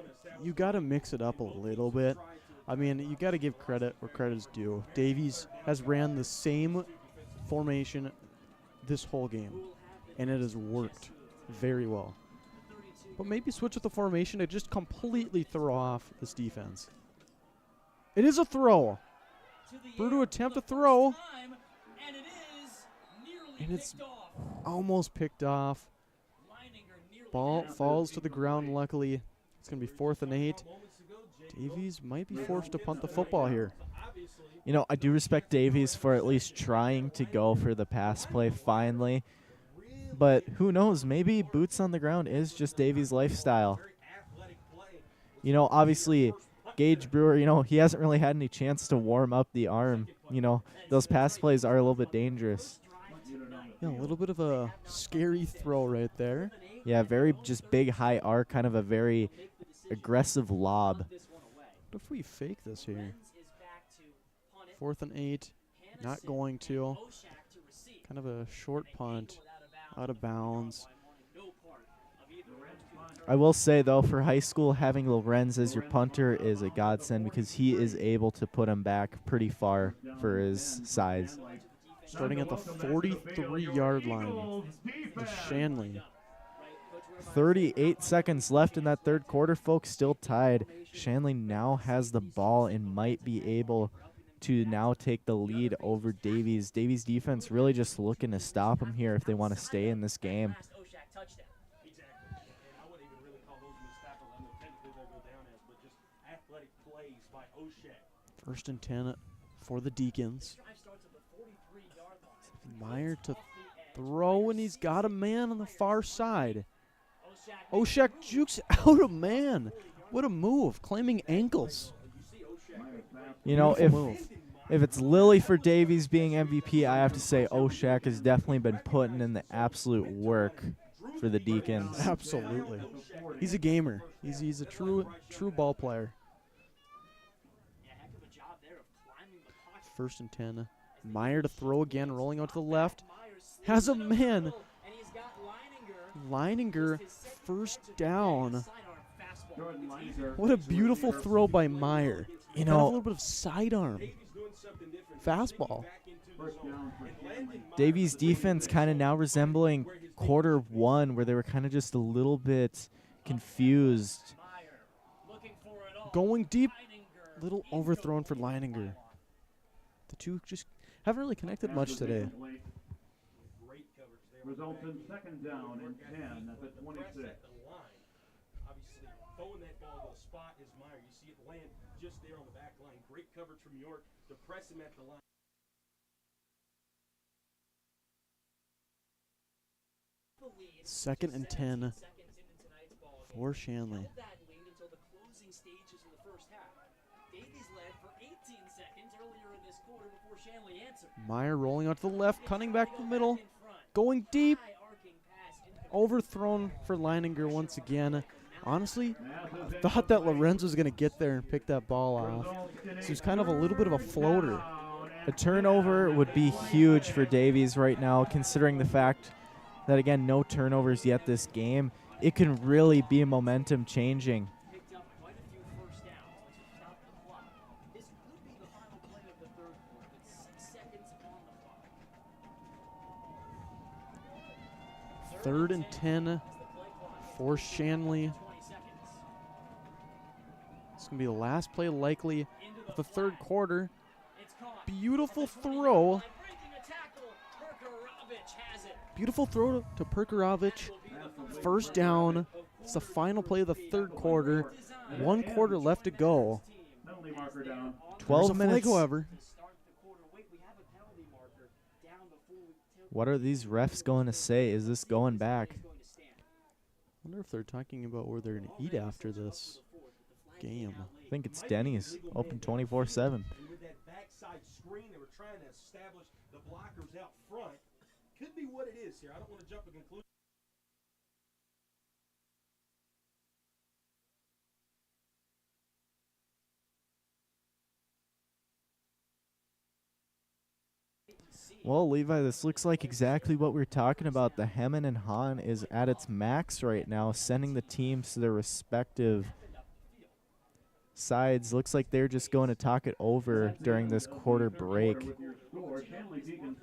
You got to mix it up a little bit. I mean, you got to give credit where credit is due. Davies has ran the same formation this whole game, and it has worked very well. But maybe switch with the formation to just completely throw off this defense. It is a throw. Bruto attempt to throw, and it's almost picked off. Ball falls to the ground, luckily. It's going to be 4th and 8. Davies might be forced to punt the football here. You know, I do respect Davies for at least trying to go for the pass play finally. But who knows? Maybe boots on the ground is just Davies' lifestyle. You know, obviously, Gage Brewer, you know, he hasn't really had any chance to warm up the arm. You know, those pass plays are a little bit dangerous. Yeah, a little bit of a scary throw right there. Yeah, very just big, high arc, kind of a very aggressive lob. What if we fake this here? 4th and 8. Not going to. Kind of a short punt. Out of bounds. I will say, though, for high school, having Lorenz as your punter is a godsend because he is able to put him back pretty far for his size. Starting at the 43-yard line is Shanley. 38 seconds left in that third quarter, folks. Still tied. Shanley now has the ball and might be able to now take the lead over Davies. Davies' defense really just looking to stop him here if they want to stay in this game. First and 10 for the Deacons. Meyer to throw, and he's got a man on the far side. Oshak jukes out a man. What a move, claiming ankles. You know, Beautiful if move. if it's Lily for Davies being MVP, I have to say Oshak has definitely been putting in the absolute work for the Deacons. Absolutely. He's a gamer. He's a true ball player. First and 10. Meyer to throw again, rolling out to the left. Has a man. Leininger, first down. What a beautiful throw by Meyer. You Kind of a know, little bit of sidearm. Fastball. Davies' defense kind of now resembling quarter one, where they were kind of just a little bit confused. Going deep. Little overthrown for Leininger. The two just haven't really connected much today. Results in 2nd down and 10 at the 26. Obviously, throwing that ball to the spot is Meyer. You see it land just there on the back line. Great coverage from York to press him at the line. Second and 10 for Shanley. Meyer rolling out to the left, cutting back to the middle, going deep. Overthrown for Leininger once again. Honestly, I thought that Lorenz was going to get there and pick that ball off. So he's kind of a little bit of a floater. A turnover would be huge for Davies right now, considering the fact that, again, no turnovers yet this game. It can really be momentum changing. Third and 10 for Shanley. It's going to be the last play likely of the third quarter. Beautiful throw. Beautiful throw to Perkarovich. First down. It's the final play of the third quarter. 1 quarter left to go. 12 minutes. Flag, however. What are these refs going to say? Is this going back? I wonder if they're talking about where they're going to eat after this game. I think it's Denny's, open 24/7. outside screen. They were trying to establish the blockers out front. Could be what it is here. I don't want to jump to conclusion. Well, Levi, this looks like exactly what we were talking about. The Hemen and Han is at its max right now, sending the teams to their respective sides. Looks like they're just going to talk it over during this quarter break. With your score, Shanley Deacons.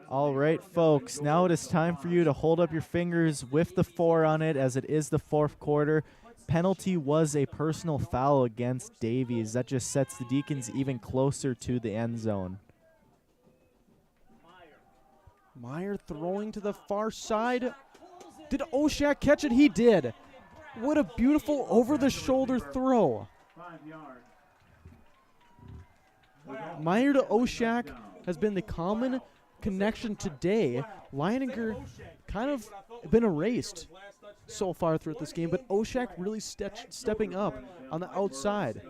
All right, folks, now it is time for you to hold up your fingers with the 4 on it, as it is the fourth quarter. Penalty was a personal foul against Davies. That just sets the Deacons even closer to the end zone. Meyer throwing to the far side. Did Oshak catch it? He did. What a beautiful over-the-shoulder throw. 5 yards. Meyer to Oshak has been the common connection today. Leininger kind of been erased so far throughout this game, but Oshak really stepping up on the outside.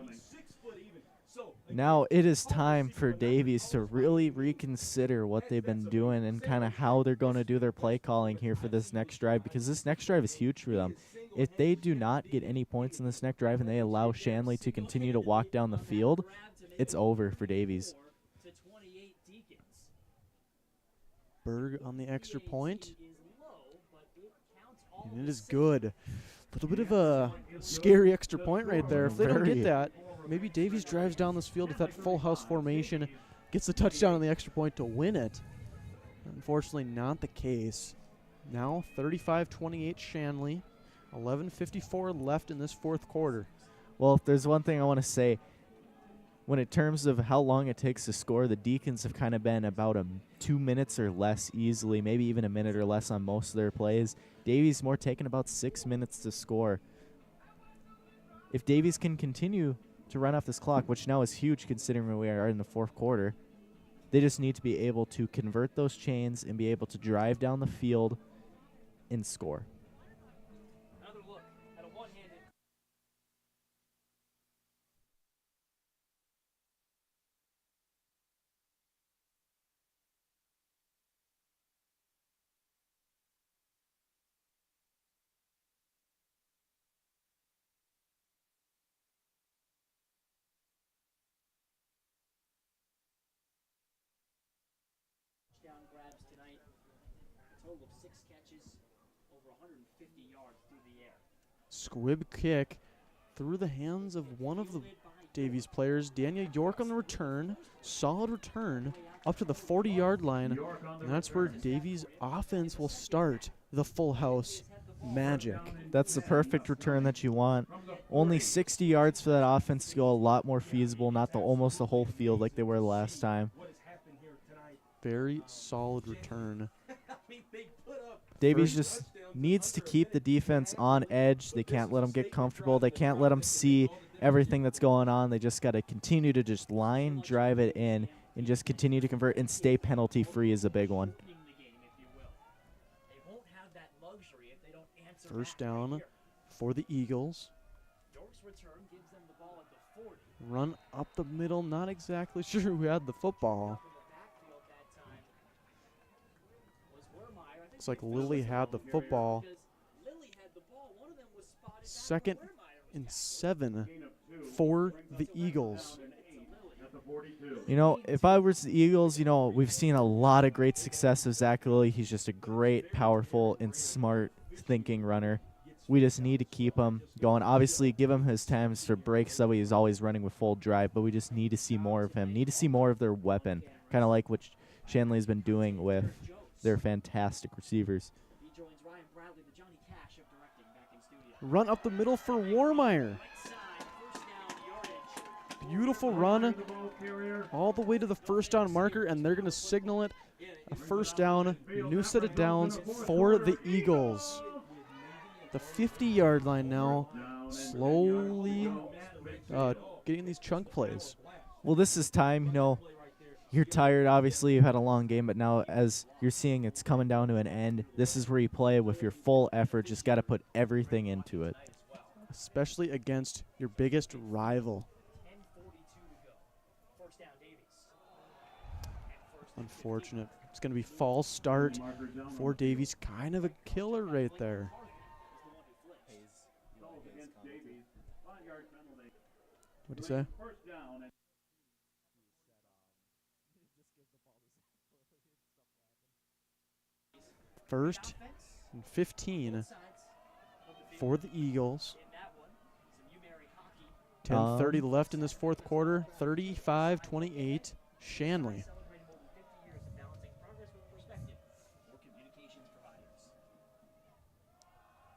Now it is time for Davies to really reconsider what they've been doing and kind of how they're going to do their play calling here for this next drive, because this next drive is huge for them. If they do not get any points in this next drive and they allow Shanley to continue to walk down the field, it's over for Davies. Berg on the extra point. And it is good. A little bit of a scary extra point right there. If they don't get that, maybe Davies drives down this field with that full house formation, gets the touchdown on the extra point to win it. Unfortunately, not the case. Now 35-28 Shanley. 11:54 left in this fourth quarter. Well, if there's one thing I want to say, when in terms of how long it takes to score, the Deacons have kind of been about 2 minutes or less easily, maybe even a minute or less on most of their plays. Davies more taking about 6 minutes to score. If Davies can continue to run off this clock, which now is huge considering where we are in the fourth quarter, they just need to be able to convert those chains and be able to drive down the field and score. Touchdown grabs tonight. A total of 6 catches, over 150 yards through the air. Squib kick through the hands of one of the Davies players. Daniel York on the return. Solid return up to the 40-yard line. And that's where Davies' offense will start the full house magic. That's the perfect return that you want. Only 60 yards for that offense to go a lot more feasible, not almost the whole field like they were last time. Very solid return. Davies just needs to keep the defense on edge. They can't let them get comfortable. They can't let them see everything that's going on. They just got to continue to just line drive it in and just continue to convert and stay penalty free is a big one. First down for the Eagles. Run up the middle. Not exactly sure who had the football. Looks like Lily had the football. Lily had the ball. One of them was spotted. 2nd and 7 for the Eagles. You know, if I was the Eagles, you know, we've seen a lot of great success of Zach Lilly. He's just a great, powerful, and smart thinking runner. We just need to keep him going. Obviously, give him his times for breaks so he's always running with full drive, but we just need to see more of him. Need to see more of their weapon, kind of like what Shanley's been doing with their fantastic receivers. He joins Ryan Bradley, the Johnny Cash of directing, back in studio. Run up the middle for Warmeyer. Right side, first down yardage. Beautiful run all the way to the first down marker, and they're going to signal it a first down, new set of downs for the Eagles. The 50-yard line now, slowly getting these chunk plays. Well, this is time, you know, you're tired, obviously, you had a long game, but now as you're seeing it's coming down to an end, this is where you play with your full effort, just got to put everything into it. Especially against your biggest rival. 10:42 to go. First down, Davies. Unfortunate. It's going to be false start for Davies. Kind of a killer right there. What do you say? First and 15 for the Eagles. 10:30 left in this fourth quarter. 35-28. Shanley.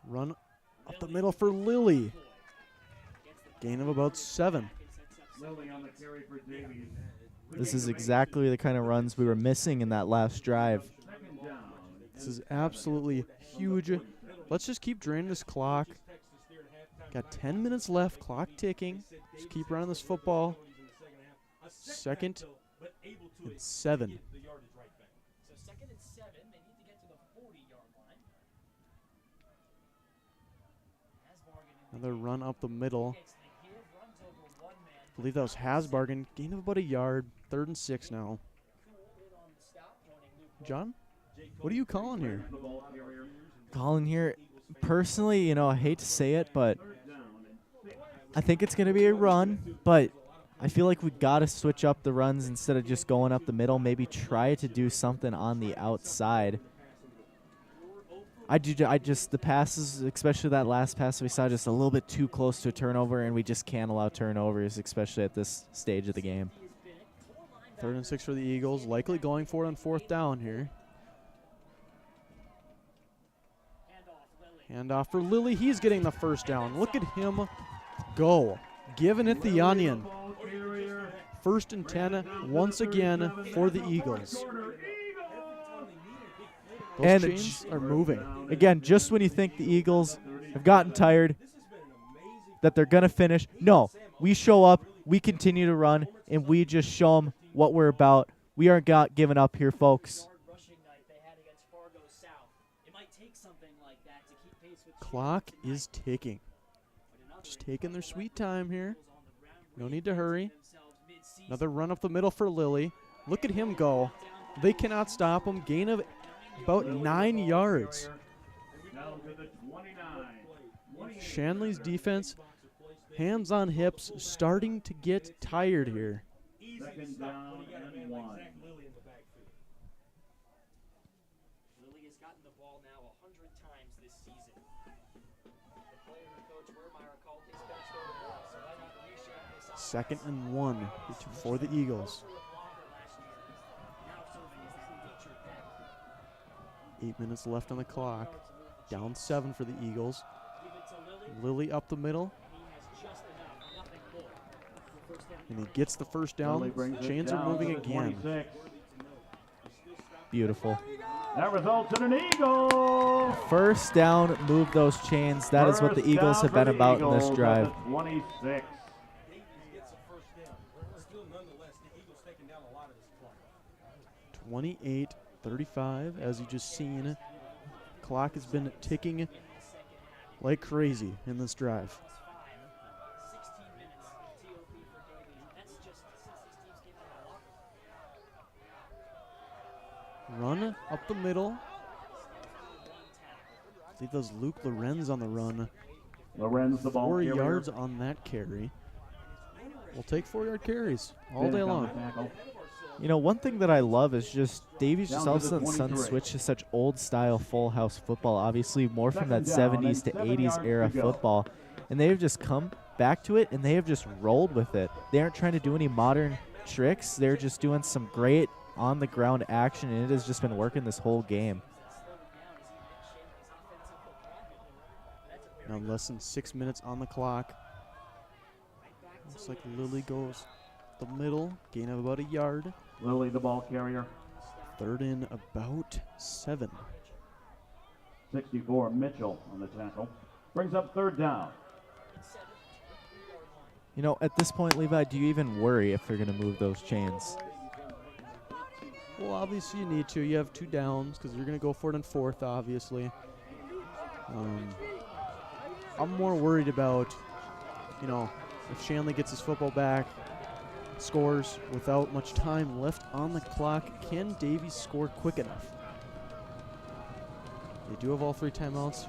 Run up the middle for Lily. Gain of about 7. This is exactly the kind of runs we were missing in that last drive. This is absolutely huge. Let's just keep draining this clock. Got 10 minutes left, clock ticking. Just keep running this football. 2nd and 7. So 2nd and 7, they need to get to the 40-yard line. Another run up the middle. I believe that was Hasbargen. Gain of about a yard. 3rd and 6 now. John, what are you calling here? Calling here, personally, you know, I hate to say it, but I think it's going to be a run, but I feel like we got to switch up the runs instead of just going up the middle. Maybe try to do something on the outside. The passes, especially that last pass we saw, just a little bit too close to a turnover, and we just can't allow turnovers, especially at this stage of the game. 3rd and 6 for the Eagles, likely going for it on 4th down here. Handoff for Lily. He's getting the first down. Look at him go. Giving it the onion. 1st and 10 once again for the Eagles. Those chains are moving. Again, just when you think the Eagles have gotten tired, that they're going to finish, no, we show up, we continue to run, and we just show them what we're about. We aren't giving up here, folks. Clock is ticking. Just taking their sweet time here. No need to hurry. Another run up the middle for Lily. Look at him go. They cannot stop him. Gain of about 9 yards. Shanley's defense, hands on hips, starting to get tired here. 2nd down and 1. Lily has gotten the ball now 100 times this season. The player who Coach Wermeyer called his best overall, so why not reshare this 2nd and 1 for the Eagles. 8 minutes left on the clock. Down 7 for the Eagles. Lily up the middle. And he gets the first down. Chains are moving again. 26. Beautiful. That results in an Eagle. First down, move those chains. That is what the Eagles have been about in this drive. 26. 28-35, as you just seen. Clock has been ticking like crazy in this drive. Run up the middle I think that was Luke Lorenz on the run. Lorenz, the ball 4 carrier. yards on that carry. We'll take 4-yard carries all day Finnick on the long. tackle. You know, one thing that I love is just Davies just Down all to of the a sudden 23. switched to such old-style full house football, obviously more from that Second down 70s and to 7 80s yards era to go. football. And they have just come back to it, and they have just rolled with it. They aren't trying to do any modern tricks. They're just doing some great on-the-ground action, and it has just been working this whole game. Now less than 6 minutes on the clock. Looks like Lily goes the middle, gain of about a yard. Lily, the ball carrier. 3rd and about 7. 64, Mitchell on the tackle. Brings up 3rd down. You know, at this point, Levi, do you even worry if they're going to move those chains? Well, obviously you need to. You have 2 downs because you're going to go for it on 4th, obviously. I'm more worried about, you know, if Shanley gets his football back, scores without much time left on the clock, can Davies score quick enough? They do have all 3 timeouts.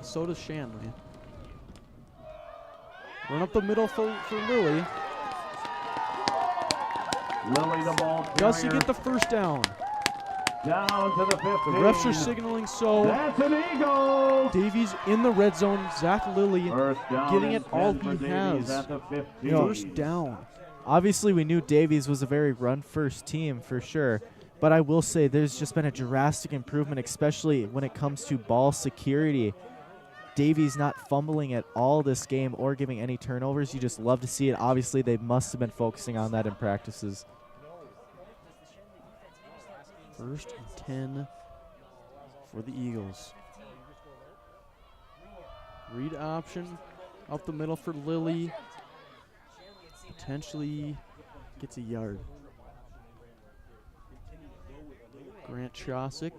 So does Shanley. Run up the middle for Lily. Lily, the ball carrier. Does he get the 1st down? Down to the 15. The refs are signaling so. That's an Eagle. Davies in the red zone. Zach Lilly First down getting and it all 10 for he Davies has. at the 15. You know, 1st down. Obviously, we knew Davies was a very run-first team for sure, but I will say there's just been a drastic improvement, especially when it comes to ball security. Davies not fumbling at all this game or giving any turnovers. You just love to see it. Obviously, they must have been focusing on that in practices. 1st and 10 for the Eagles. Read option up the middle for Lily. Potentially gets a yard. Grant Shosik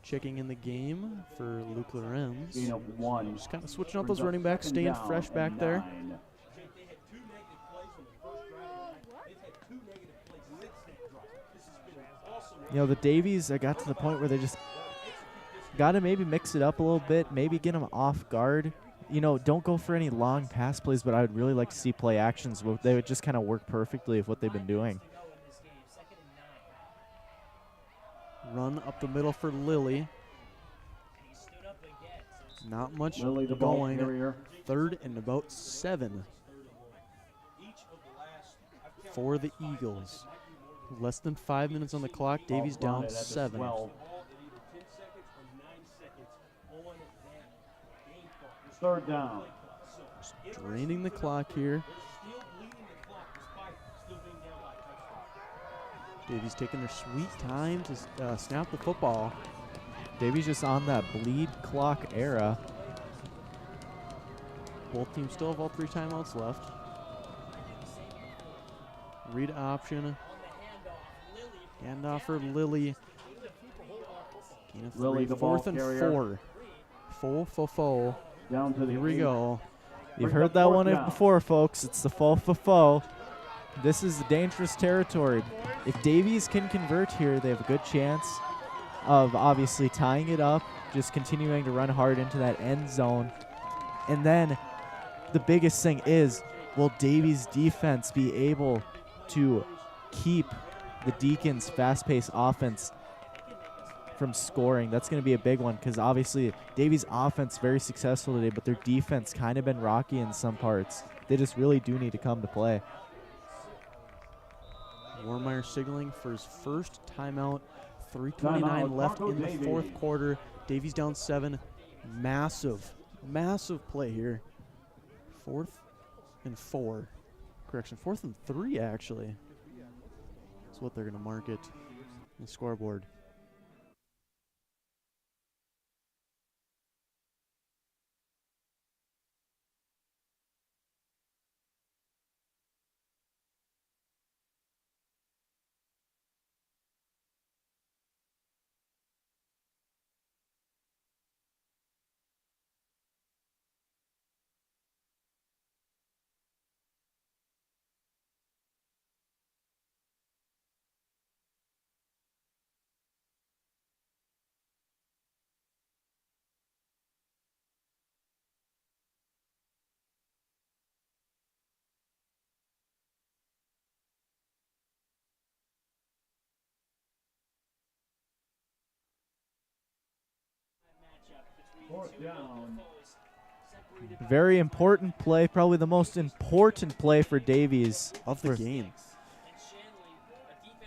checking in the game for Luke Lorenz. Gain of 1. Just kind of switching up those running backs, staying fresh back there. You know, the Davies, I got to the point where they just got to maybe mix it up a little bit, maybe get them off guard. You know, don't go for any long pass plays, but I would really like to see play actions. They would just kind of work perfectly with what they've been doing. Run up the middle for Lily. Not much Lily, the ball going. carrier. 3rd and about 7 for the Eagles. Less than 5 minutes on the clock. Davies Ball down fronted at the 7. 12. 3rd down. Draining the clock here. Davies taking their sweet time to snap the football. Davies just on that bleed clock era. Both teams still have all 3 timeouts left. Read option. Handoff for Lily. Gain of 3. Lily, the ball 4th and carrier. 4. Full. Down to the Here we 8. go. You've Brings heard up that 4th one down. before, folks. It's the faux. This is dangerous territory. If Davies can convert here, they have a good chance of obviously tying it up, just continuing to run hard into that end zone. And then the biggest thing is, will Davies' defense be able to keep the Deacons' fast-paced offense from scoring? That's going to be a big one because obviously Davies' offense very successful today, but their defense kind of been rocky in some parts. They just really do need to come to play. Warmeyer signaling for his 1st timeout. Timeout, 3:29 left Marco in the Davies. 4th quarter. Davies down 7. Massive play here. 4th and 4. Correction, 4th and 3 actually. That's what they're going to mark it on the scoreboard. Very important play, probably the most important play for Davies. Of the game.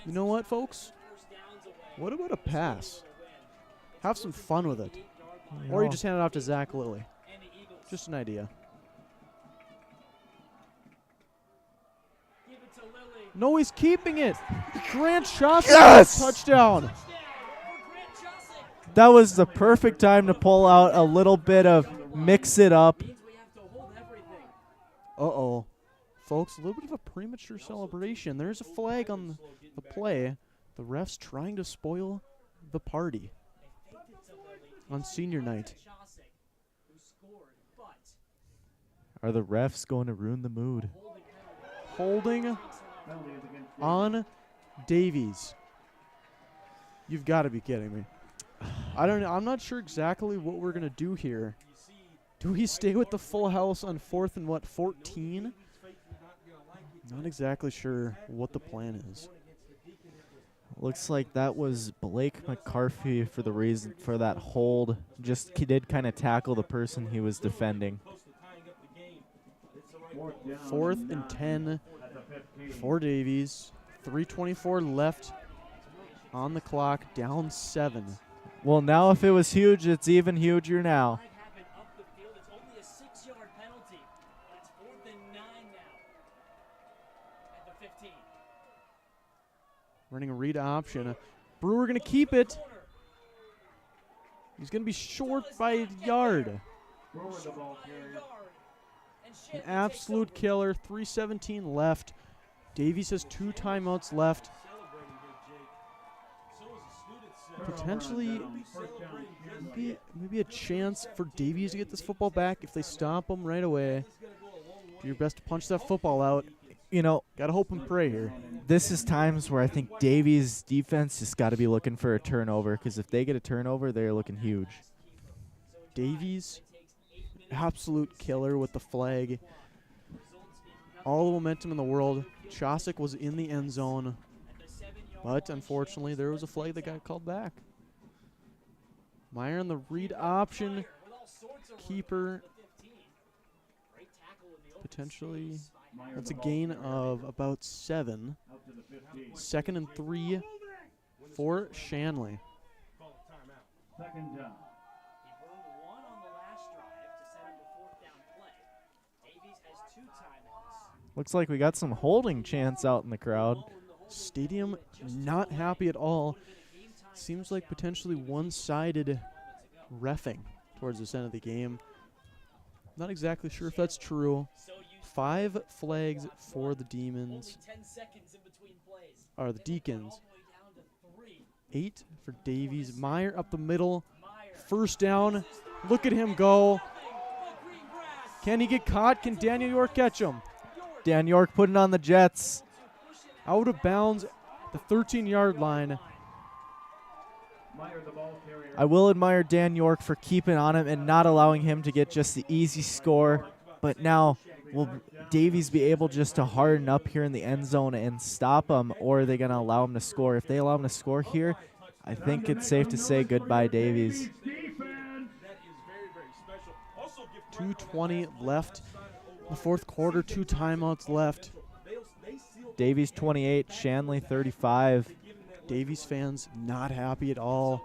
You know what, folks? What about a pass? Have some fun with it. Or you just hand it off to Zach Lilly. Just an idea. No, he's keeping it. Grant Shostak, Yes! touchdown. That was the perfect time to pull out a little bit of mix it up. Uh-oh. Folks, a little bit of a premature celebration. There's a flag on the play. The ref's trying to spoil the party on senior night. Are the refs going to ruin the mood? Holding on Davies. You've got to be kidding me. I don't know. I'm not sure exactly what we're going to do here. Do we stay with the full house on 4th and 14? Not exactly sure what the plan is. Looks like that was Blake McCarthy for the reason for that hold. Just he did kind of tackle the person he was defending. 4th and 10 for Davies. 3:24 left on the clock. Down 7. Well, now if it was huge, it's even huger now. Running a read option. Brewer going to keep it. He's going to be short by a yard. An absolute killer. 3:17 left. Davies has 2 timeouts left. Potentially maybe a chance for Davies to get this football back if they stop him right away. Do your best to punch that football out. You know, Gotta hope and pray here. this is times where I think Davies' defense has got to be looking for a turnover, because if they get a turnover, they're looking huge. Davies, absolute killer with the flag. All the momentum in the world. Shostak was in the end zone, but unfortunately there was a flag that got called back. Meyer on the read option. Keeper. Potentially, that's a gain of about 7. 2nd and 3 for Shanley. Second down. Looks like we got some holding chants out in the crowd. Stadium not happy at all. Seems like potentially one-sided reffing towards this end of the game. Not exactly sure if that's true. 5 flags for the Demons. Or the Deacons. 8 for Davies. Meyer up the middle. First down. Look at him go. Can he get caught? Can Daniel York catch him? Dan York putting on the Jets. Out of bounds, the 13-yard line. I will admire Dan York for keeping on him and not allowing him to get just the easy score. But now, will Davies be able just to harden up here in the end zone and stop him, or are they going to allow him to score? If they allow him to score here, I think it's safe to say goodbye, Davies. 2:20 left. The 4th quarter, 2 timeouts left. Davies 28, Shanley 35. Davies fans not happy at all.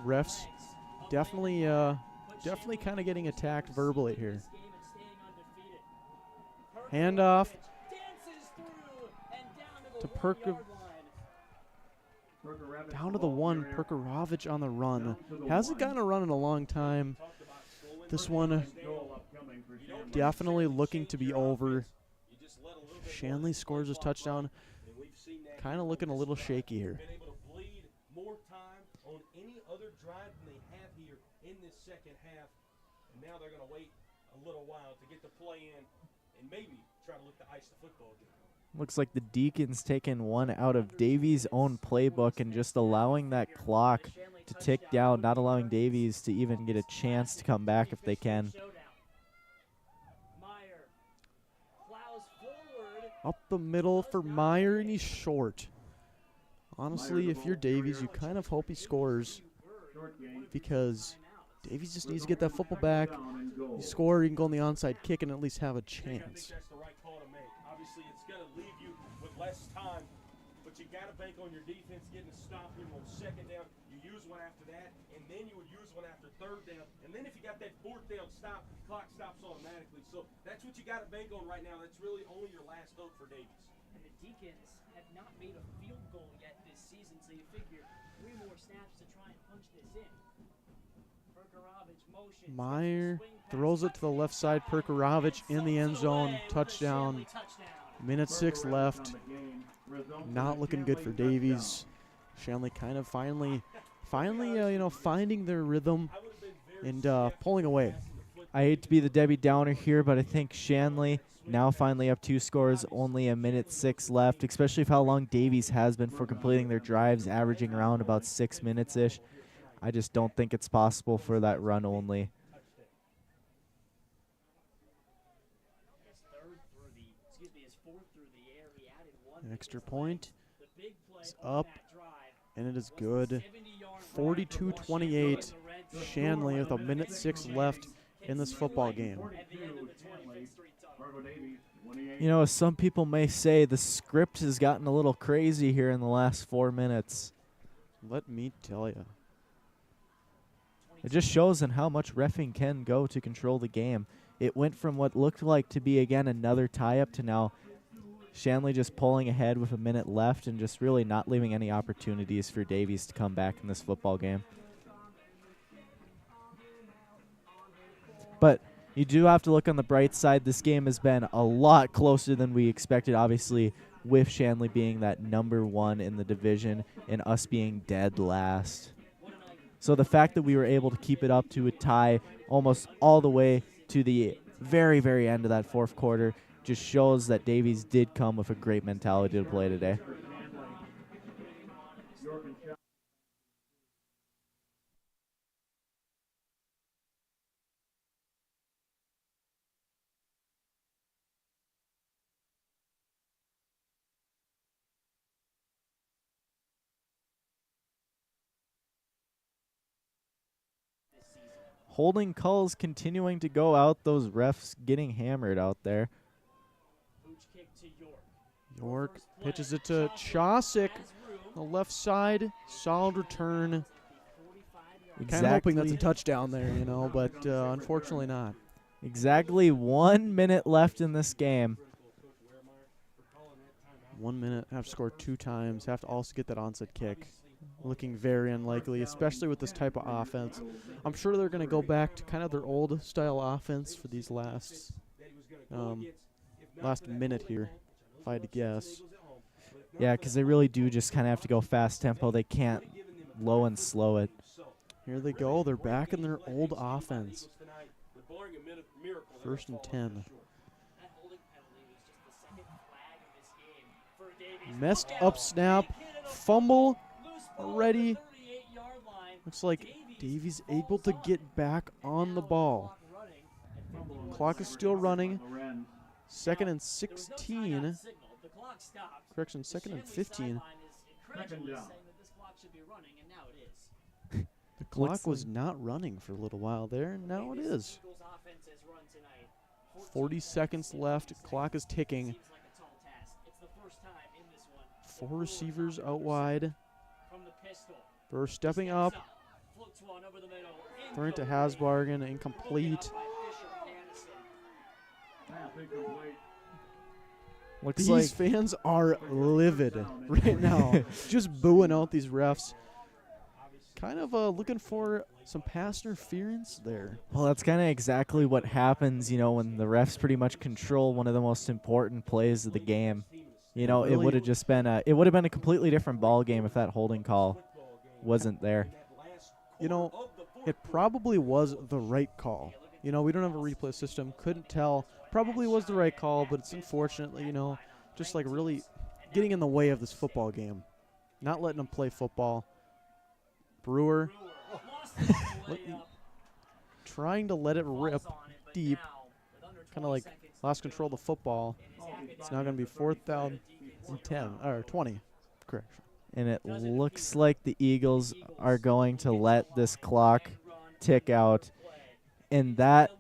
Refs definitely kind of getting attacked verbally here. Handoff to down to the 1. Perkarovich on the run. Hasn't gotten a run in a long time. This one definitely looking to be over. Shanley scores his touchdown. Kind of looking a little shaky here. Been able to bleed more time on any other drive than they have here in this second half. And now they're going to wait a little while to get the play in and maybe try to look to ice the football game. Looks like the Deacons taking one out of Davies' own playbook and just allowing that clock to tick down, not allowing Davies to even get a chance to come back if they can. Up the middle for Meyer, and he's short. Honestly, if you're Davies, you kind of hope he scores because Davies just needs to get that football back. You score, you can go on the onside kick and at least have a I chance. think that's the right call to make. Obviously, it's going to leave you with less time, but you got to bank on your defense getting a stop here on second down. You use one after that, and then you would use one after third down. And then if you got that fourth down stop, the clock stops automatically. So that's what you got to bank on right now. That's really only your last hope for Davies. And the Deacons have not made a field goal yet this season, so you figure 3 more snaps to try and punch this in. Perkarovich motions, Meyer swing pass, throws it to the left side. Perkarovich in the end zone. Touchdown. Minute 6 left. Not looking good for Davies. Shanley kind of finally, finding their rhythm and pulling away. I hate to be the Debbie Downer here, but I think Shanley now finally up 2 scores, only a minute 6 left, especially for how long Davies has been for completing their drives, averaging around about 6 minutes-ish. I just don't think it's possible for that run only. An extra point is up, and it is good. 42-28. Shanley with a minute 6 left in this football game. You know, as some people may say, the script has gotten a little crazy here in the last 4 minutes. Let me tell you. It just shows in how much reffing can go to control the game. It went from what looked like to be, again, another tie-up to now Shanley just pulling ahead with a minute left and just really not leaving any opportunities for Davies to come back in this football game. But you do have to look on the bright side. This game has been a lot closer than we expected, obviously, with Shanley being that #1 in the division and us being dead last. So the fact that we were able to keep it up to a tie almost all the way to the very, very end of that 4th quarter just shows that Davies did come with a great mentality to play today. Holding calls continuing to go out. Those refs getting hammered out there. York pitches it to Chosick. The left side. Solid return. Kind of hoping that's a touchdown there, but unfortunately not. Exactly 1 minute left in this game. 1 minute. Have to score 2 times. Have to also get that onside kick. Looking very unlikely, especially with this type of offense. I'm sure they're going to go back to kind of their old style offense for these last minute here, if I had to guess. Yeah, because they really do just kind of have to go fast tempo. They can't low and slow it. Here they go. They're back in their old offense. 1st and 10. Messed up snap. Fumble. Already. Looks like Davies able to get back on the ball. Clock is still running. 2nd and 16. Correction, 2nd and 15. The clock was not running for a little while there, and now it is. 40 seconds left. Clock is ticking. 4 receivers out wide. Burr stepping up. Throwing to Hasbargen. Incomplete. These fans are livid right now. Just booing out these refs. Kind of looking for some pass interference there. Well, that's kind of exactly what happens, when the refs pretty much control one of the most important plays of the game. Really, it would have just been a completely different ball game if that holding call wasn't there. It probably was the right call. We don't have a replay system. Couldn't tell. Probably was the right call, but it's unfortunately, just like really getting in the way of this football game. Not letting them play football. Brewer trying to let it rip deep. Kind of like lost control of the football. It's now going to be 4th down and 10, or 20. Correction. And it looks like the Eagles are going to let this clock tick out. And that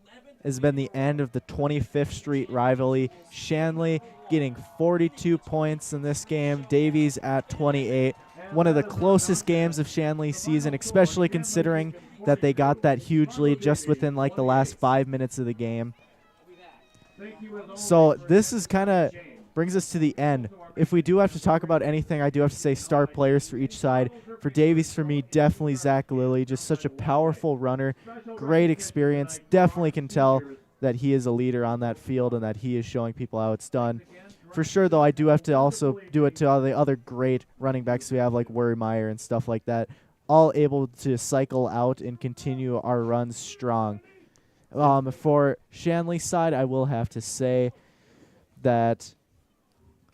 has been the end of the 25th Street rivalry. Shanley getting 42 points in this game. Davies at 28. One of the closest games of Shanley's season, especially considering that they got that huge lead just within like the last 5 minutes of the game. So this is kind of brings us to the end. If we do have to talk about anything, I do have to say star players for each side. For Davies, for me, definitely Zach Lilly, just such a powerful runner, great experience. Definitely can tell that he is a leader on that field and that he is showing people how it's done. For sure, though, I do have to also do it to all the other great running backs we have, like Wormeyer and stuff like that, all able to cycle out and continue our runs strong. For Shanley's side, I will have to say that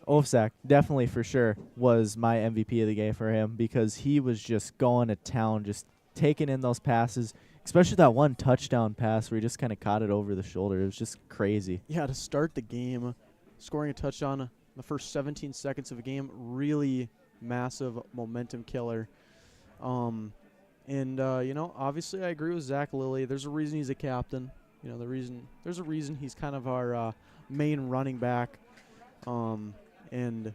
Ofsak, definitely for sure, was my MVP of the game for him because he was just going to town, just taking in those passes, especially that one touchdown pass where he just kind of caught it over the shoulder. It was just crazy. Yeah, to start the game, scoring a touchdown in the first 17 seconds of a game, really massive momentum killer. Obviously I agree with Zach Lilly. There's a reason he's a captain. There's a reason he's kind of our main running back. And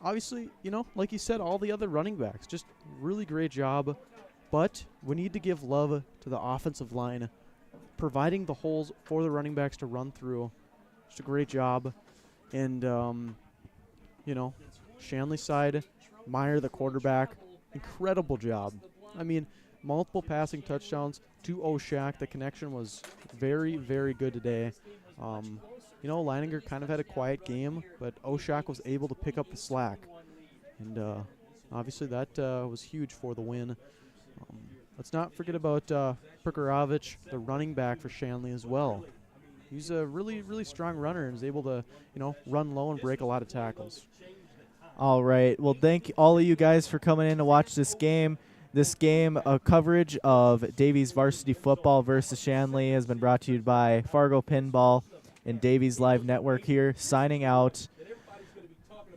obviously, like you said, all the other running backs, just really great job. But we need to give love to the offensive line, providing the holes for the running backs to run through. Just a great job. And, Shanley side, Meyer, the quarterback, incredible job. I mean, multiple passing touchdowns to Oshak. The connection was very, very good today. Leininger kind of had a quiet game, but Oshak was able to pick up the slack. And obviously that was huge for the win. Let's not forget about Prikarovich, the running back for Shanley as well. He's a really, really strong runner and is able to, run low and break a lot of tackles. All right. Well, thank all of you guys for coming in to watch this game. This game coverage of Davies Varsity Football versus Shanley has been brought to you by Fargo Pinball and Davies Live Network here. Signing out.